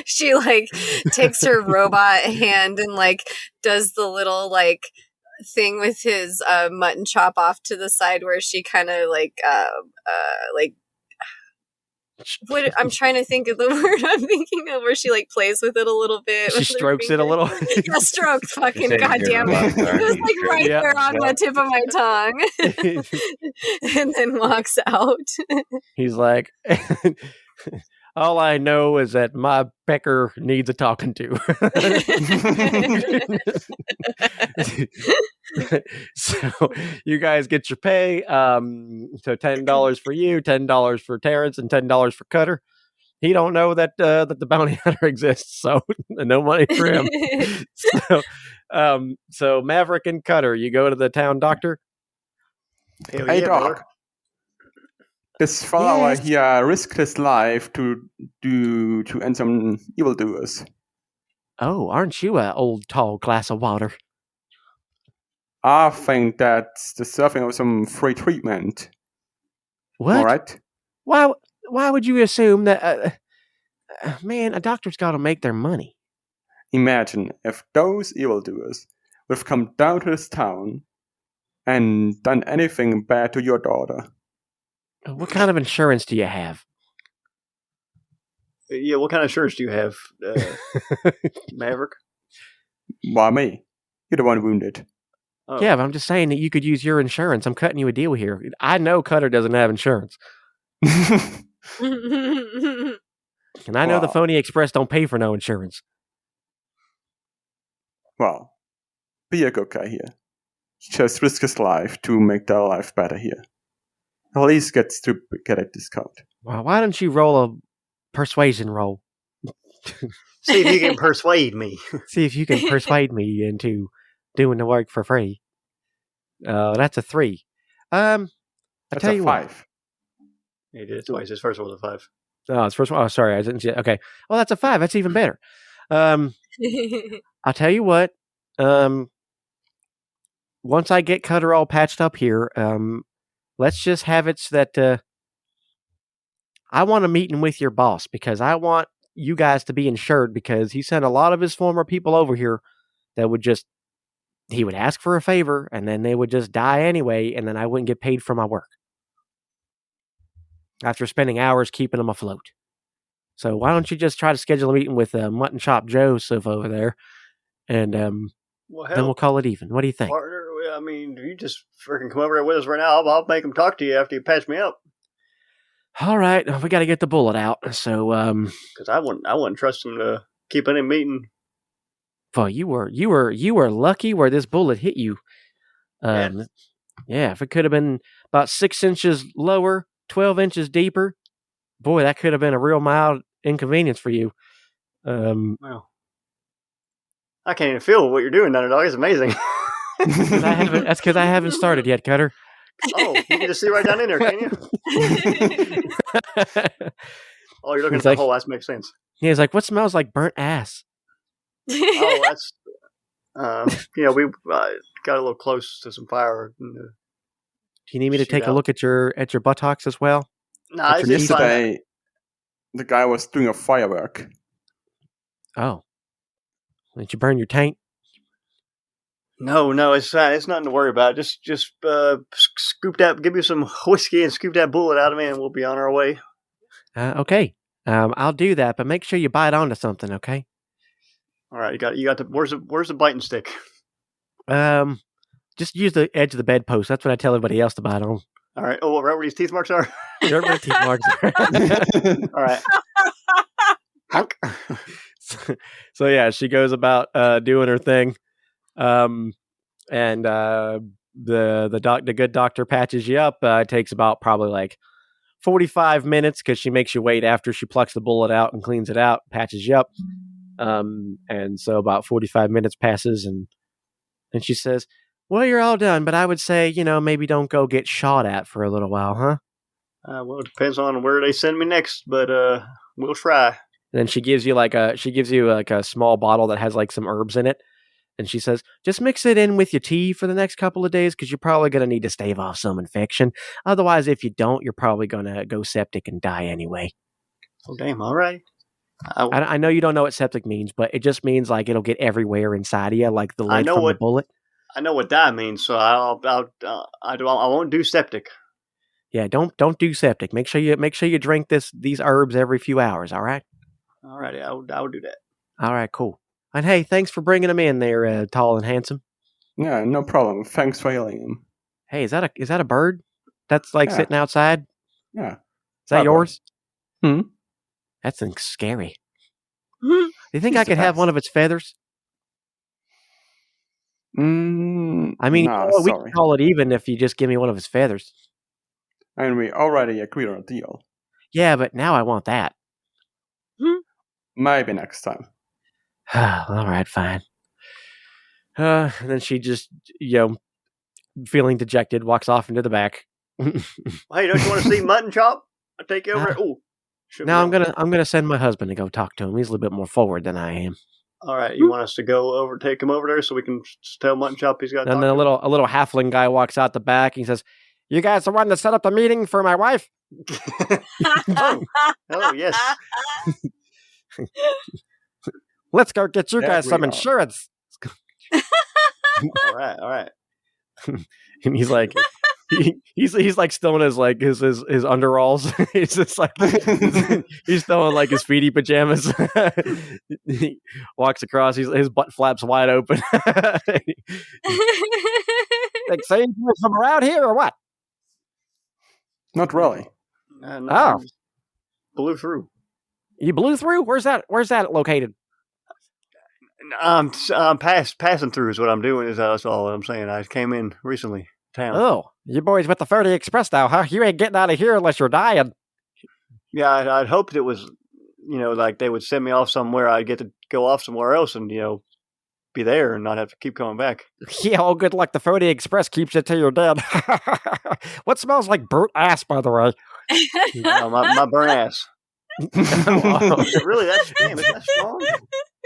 She like takes her robot hand and like does the little like thing with his mutton chop off to the side where she kind of like what I'm trying to think of the word I'm thinking of where she like plays with it a little bit. She strokes it a little. Yeah, stroke, fucking goddamn it! It was like right there on the tip of my tongue, and then walks out. He's like, all I know is that my pecker needs a talking to. So you guys get your pay. So $10 for you, $10 for Terrence, and $10 for Cutter. He don't know that the bounty hunter exists, so no money for him. So Maverick and Cutter, you go to the town doctor. Hey, Doc. This follower here risked his life to end some evildoers. Oh, aren't you an old tall glass of water? I think that's deserving of some free treatment. What? All right. Why would you assume that? Man, a doctor's got to make their money. Imagine if those evildoers would have come down to this town and done anything bad to your daughter. What kind of insurance do you have? Yeah, what kind of insurance do you have, Maverick? Why me? You're the one wounded. Oh. Yeah, but I'm just saying that you could use your insurance. I'm cutting you a deal here. I know Cutter doesn't have insurance. And I know the Phony Express don't pay for no insurance. Well, be a good guy here. Just risk his life to make their life better here. At least gets to get a discount. Well, why don't you roll a persuasion roll? See if you can persuade me. See if you can persuade me into doing the work for free. That's a 3. That's tell you 5. He did it twice. His first one was a 5. Oh, it's first one. Oh, sorry, I didn't see it. Okay. Well, that's a 5. That's even better. I'll tell you what. once I get Cutter all patched up here, let's just have it so that I want a meeting with your boss because I want you guys to be insured because he sent a lot of his former people over here that he would ask for a favor and then they would just die anyway and then I wouldn't get paid for my work after spending hours keeping them afloat. So why don't you just try to schedule a meeting with Mutton Chop Joseph over there and then we'll call it even. What do you think? Partner, I mean, if you just freaking come over there with us right now, I'll make him talk to you after you patch me up. All right, we got to get the bullet out. So, because I wouldn't trust him to keep any meeting. Well, you were lucky where this bullet hit you. Yeah, if it could have been about 6 inches lower, 12 inches deeper, boy, that could have been a real mild inconvenience for you. Well, I can't even feel what you're doing, Underdog. It's amazing. That's because I haven't started yet, Cutter. Oh, you can just see right down in there, can you? Oh, you're looking at the hole. That makes sense. Yeah, he's like, what smells like burnt ass? Oh, that's... we got a little close to some fire. Do you need me to take a look at your buttocks as well? Nah, it's yesterday, the guy was doing a firework. Oh. Did you burn your tank? No, it's nothing to worry about. Just scoop that, give me some whiskey and scoop that bullet out of me, and we'll be on our way. Okay. I'll do that, but make sure you bite onto something, okay? All right, you got the where's the biting stick? Just use the edge of the bedpost. That's what I tell everybody else to bite on. All right. Oh, right where these teeth marks are. Right where teeth marks are. All right. Hunk. So yeah, she goes about doing her thing. And the good doctor patches you up. It takes about probably like 45 minutes because she makes you wait after she plucks the bullet out and cleans it out, patches you up. And so about 45 minutes passes and she says, well, you're all done, but I would say, maybe don't go get shot at for a little while, huh? Well, it depends on where they send me next, but we'll try. And then she gives you like a small bottle that has like some herbs in it. And she says, just mix it in with your tea for the next couple of days because you're probably going to need to stave off some infection. Otherwise, if you don't, you're probably going to go septic and die anyway. Oh, damn. All right. I know you don't know what septic means, but it just means like it'll get everywhere inside of you, like the lead from the bullet. I know what die means, so I won't do septic. Yeah, don't do septic. Make sure you drink these herbs every few hours. All right. All right, I will do that. All right, cool. And hey, thanks for bringing him in there, tall and handsome. Yeah, no problem. Thanks for healing him. Hey, is that a bird that's like sitting outside? Yeah. Is that yours? That thing's scary. Do you think I could have one of its feathers? I mean, we can call it even if you just give me one of his feathers. And we already agreed on a deal. Yeah, but now I want that. Maybe next time. All right, fine. And then she just, feeling dejected, walks off into the back. Hey, don't you want to see Mutton Chop? I'll take you over. Now I'm gonna send my husband to go talk to him. He's a little bit more forward than I am. All right, you want us to go take him over there so we can tell Mutton Chop he's got to And then a little halfling guy walks out the back and he says, you guys the one that set up the meeting for my wife? Oh, yes. Let's go get you guys some insurance. All right. And he's like, he's like still in his his underalls. He's just like he's still in like his feety pajamas. He walks across. His butt flaps wide open. Like, saying you're from around here or what? Not really. No, blew through. You blew through? Where's that located? Passing through is what I'm doing. That's all I'm saying. I came in recently. Town. Oh, you boys with the Phony Express now, huh? You ain't getting out of here unless you're dying. Yeah, I'd hoped it was, like they would send me off somewhere. I'd get to go off somewhere else and, be there and not have to keep coming back. Yeah, well, good luck. The Phony Express keeps you till you're dead. What smells like burnt ass, by the way? My burnt ass. Really? That's strong?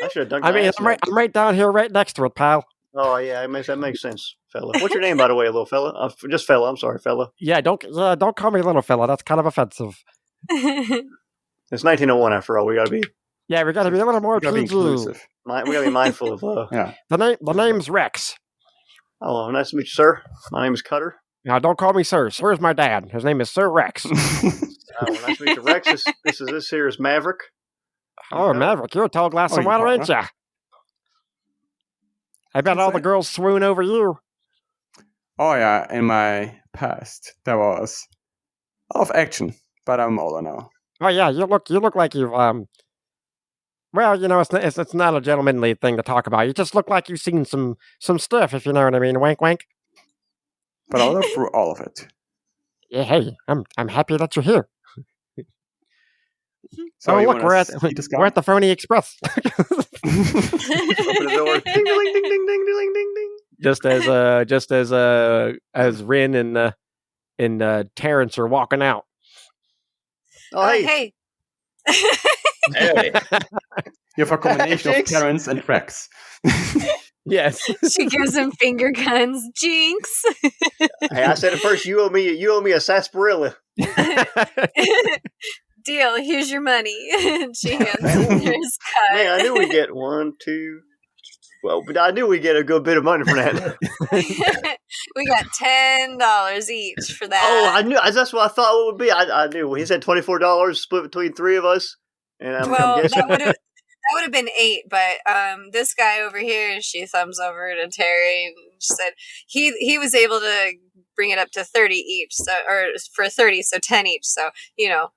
I should have done. I'm right down here, right next to it, pal. Oh yeah, that makes sense, fella. What's your name, by the way, little fella? Just fella. I'm sorry, fella. Yeah, don't call me little fella. That's kind of offensive. It's 1901 after all. We gotta be. Yeah, we gotta be a little more PG. Inclusive. We gotta be mindful of. Yeah. The name's Rex. Oh, nice to meet you, sir. My name is Cutter. Now, don't call me sir. Sir's my dad. His name is Sir Rex. Nice to meet you, Rex. This here is Maverick. Oh, Maverick, you're a tall glass of water, ain't ya? I bet all the girls swoon over you. Oh yeah, in my past there was a lot of action, but I'm older now. Oh yeah, you look like you've well, you know, it's not a gentlemanly thing to talk about. You just look like you've seen some stuff, if you know what I mean. Wink, wink. But I'll live through all of it. Yeah, hey, I'm happy that you're here. So look, we're at the Phony Express. Open the door. Ding, ding, ding, ding, ding, ding, ding, ding. Just as Rin and Terrence are walking out. Oh, hey. Hey. You have a combination of Terrence and Rex. Yes. She gives him finger guns. Jinx. Hey, I said it first. You owe me a sarsaparilla. Deal. Here's your money. She hands him his cut. Man, I knew we'd get 1, 2. Well, but I knew we'd get a good bit of money for that. We got $10 each for that. Oh, I knew. That's what I thought it would be. I knew. He said $24 split between 3 of us. And I'm guessing. That would have been 8, but this guy over here, she thumbs over to Terry and said he was able to bring it up to 30 each, so or for 30, so 10 each. So oh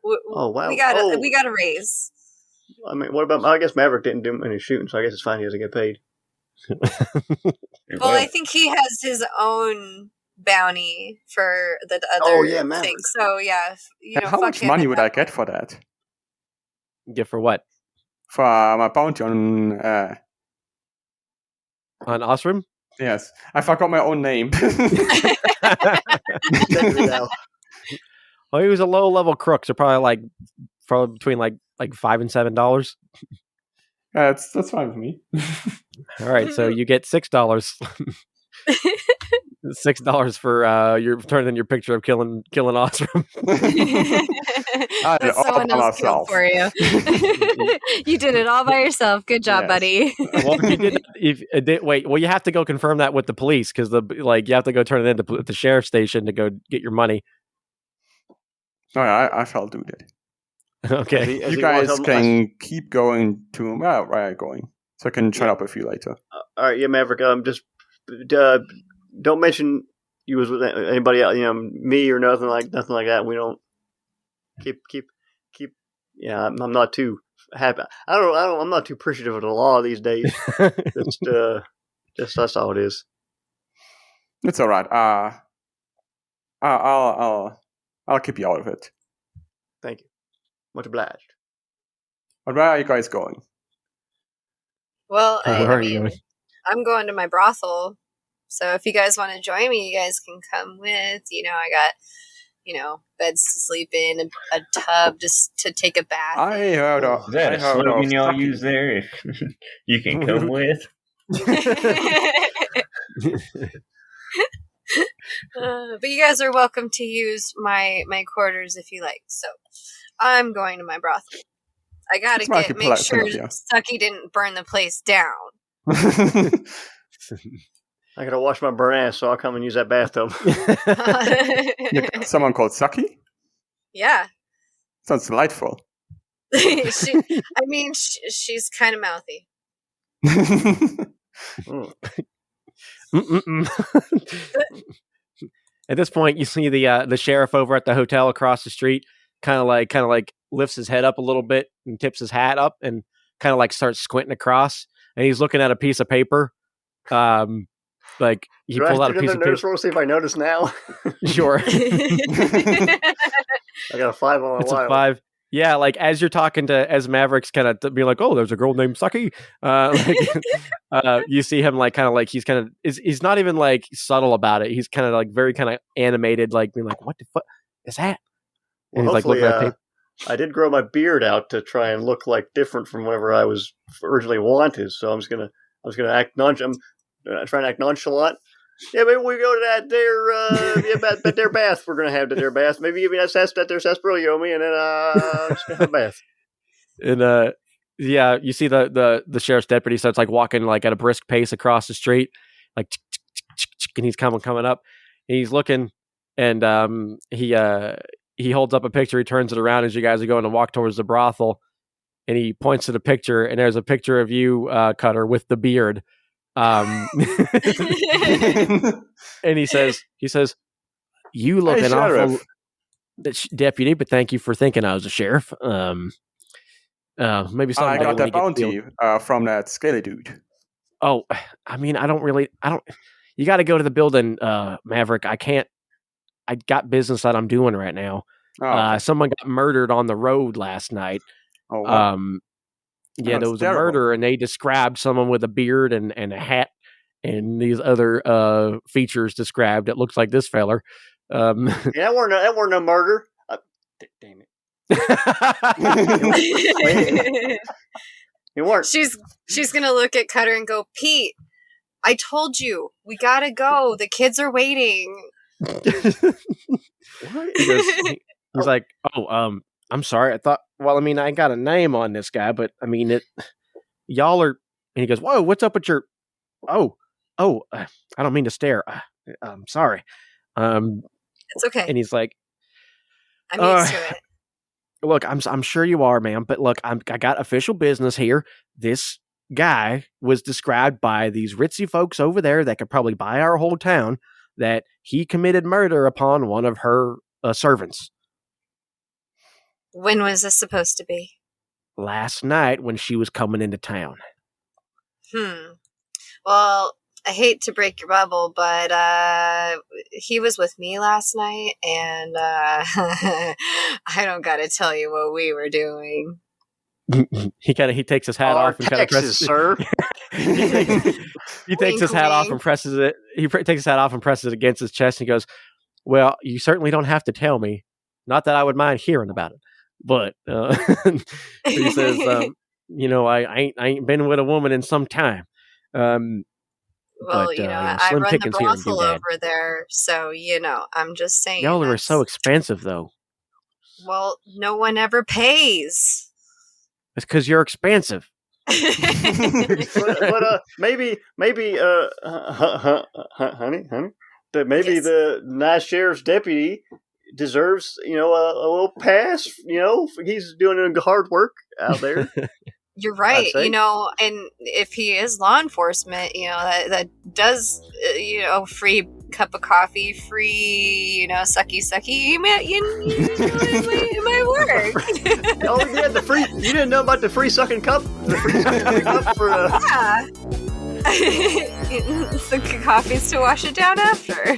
wow, we got a raise. I mean, what about? I guess Maverick didn't do any shooting, so I guess it's fine. He doesn't get paid. Well, I think he has his own bounty for the other thing. So yeah, how much money would I get for that? Get for what? For my bounty on Osrom? Yes, I forgot my own name. Well, he was a low level crook, so probably between like $5 and $7. That's fine with me. All right, so you get $6. $6 for your turning in your picture of killing Osrom. Someone else killed for you. You did it all by yourself. Good job, buddy. Well, you have to go confirm that with the police because you have to go turn it in at the sheriff's station to go get your money. Oh, yeah, I shall do that. Okay, you guys can keep going to where are you going? So I can chat up with you later. All right, yeah, Maverick. Just don't mention you was with anybody else, me or nothing like that. We don't keep. Yeah, I'm not too happy. I'm not too appreciative of the law these days. Just that's all it is. It's all right. I'll keep you out of it. Thank you. Much obliged. But where are you guys going? Well, where are you going? I'm going to my brothel. So if you guys want to join me, you guys can come with. I got, beds to sleep in, a tub just to take a bath. Is that a slogan y'all use there? You can come with. But you guys are welcome to use my quarters if you like. So I'm going to my brothel. I gotta make sure Stucky didn't burn the place down. I gotta wash my burn ass, so I'll come and use that bathtub. Someone called Saki? Yeah. Sounds delightful. She's kind of mouthy. At this point, you see the sheriff over at the hotel across the street, kind of like lifts his head up a little bit and tips his hat up and kind of starts squinting across, and he's looking at a piece of paper. He pulls out a piece of paper. Roll, see if I notice now. Sure. I got a 5 on my It's a 5. Yeah, as you're talking as Maverick's kind of being like, oh, there's a girl named Sucky. You see him he's not even subtle about it. He's kind of very kind of animated, being like, what the fuck is that? And well, he's looking at paper. I did grow my beard out to try and look different from whenever I was originally wanted. So I'm just gonna act nonchalant. trying to act nonchalant. Yeah, maybe we go to that their bath. We're gonna have their bath. Maybe even that's that their sarsaparilla me, and then just gonna have a bath. And yeah, you see the sheriff's deputy starts like walking like at a brisk pace across the street, like, and he's coming up, and he's looking, and he holds up a picture. He turns it around as you guys are going to walk towards the brothel, and he points to the picture, and there's a picture of you, Cutter, with the beard. And he says, "You look an awful deputy, but thank you for thinking I was a sheriff. Maybe I got that bounty from that scaly dude. Oh, I mean, I don't. You got to go to the building, Maverick. I can't. I got business that I'm doing right now. Oh. Someone got murdered on the road last night. Oh, wow. Yeah, there was a murder, and they described someone with a beard and a hat, and these other features described. It looks like this feller. Yeah, that weren't no murder. Damn it! You weren't. She's gonna look at Cutter and go, Pete, I told you we gotta go. The kids are waiting. What? He's like, oh, I'm sorry. I thought, well, I mean, I got a name on this guy, but I mean, y'all are, and he goes, whoa, what's up with your, I don't mean to stare. I'm sorry. It's okay. And he's like, I'm used to it. Look, I'm sure you are, ma'am, but look, I got official business here. This guy was described by these ritzy folks over there that could probably buy our whole town, that he committed murder upon one of her servants. When was this supposed to be? Last night when she was coming into town. Well, I hate to break your bubble, but he was with me last night, and I don't gotta tell you what we were doing. He takes his hat off and kind of presses it. Sir. he takes his hat off and presses it. He takes his hat off and presses it against his chest. And he goes, "Well, you certainly don't have to tell me. Not that I would mind hearing about it, but he says, I ain't been with a woman in some time." Well, I run the brothel over there, so, I'm just saying. Y'all are so expensive, though. Well, no one ever pays. It's because you're expensive. but maybe, honey, that maybe yes. The nice sheriff's deputy deserves, a little pass. He's doing hard work out there. You're right, and if he is law enforcement, that does, free cup of coffee, free, sucky, it might work. Oh, yeah, you didn't know about the free sucking cup? The free sucking cup for, Yeah. The coffee's to wash it down after.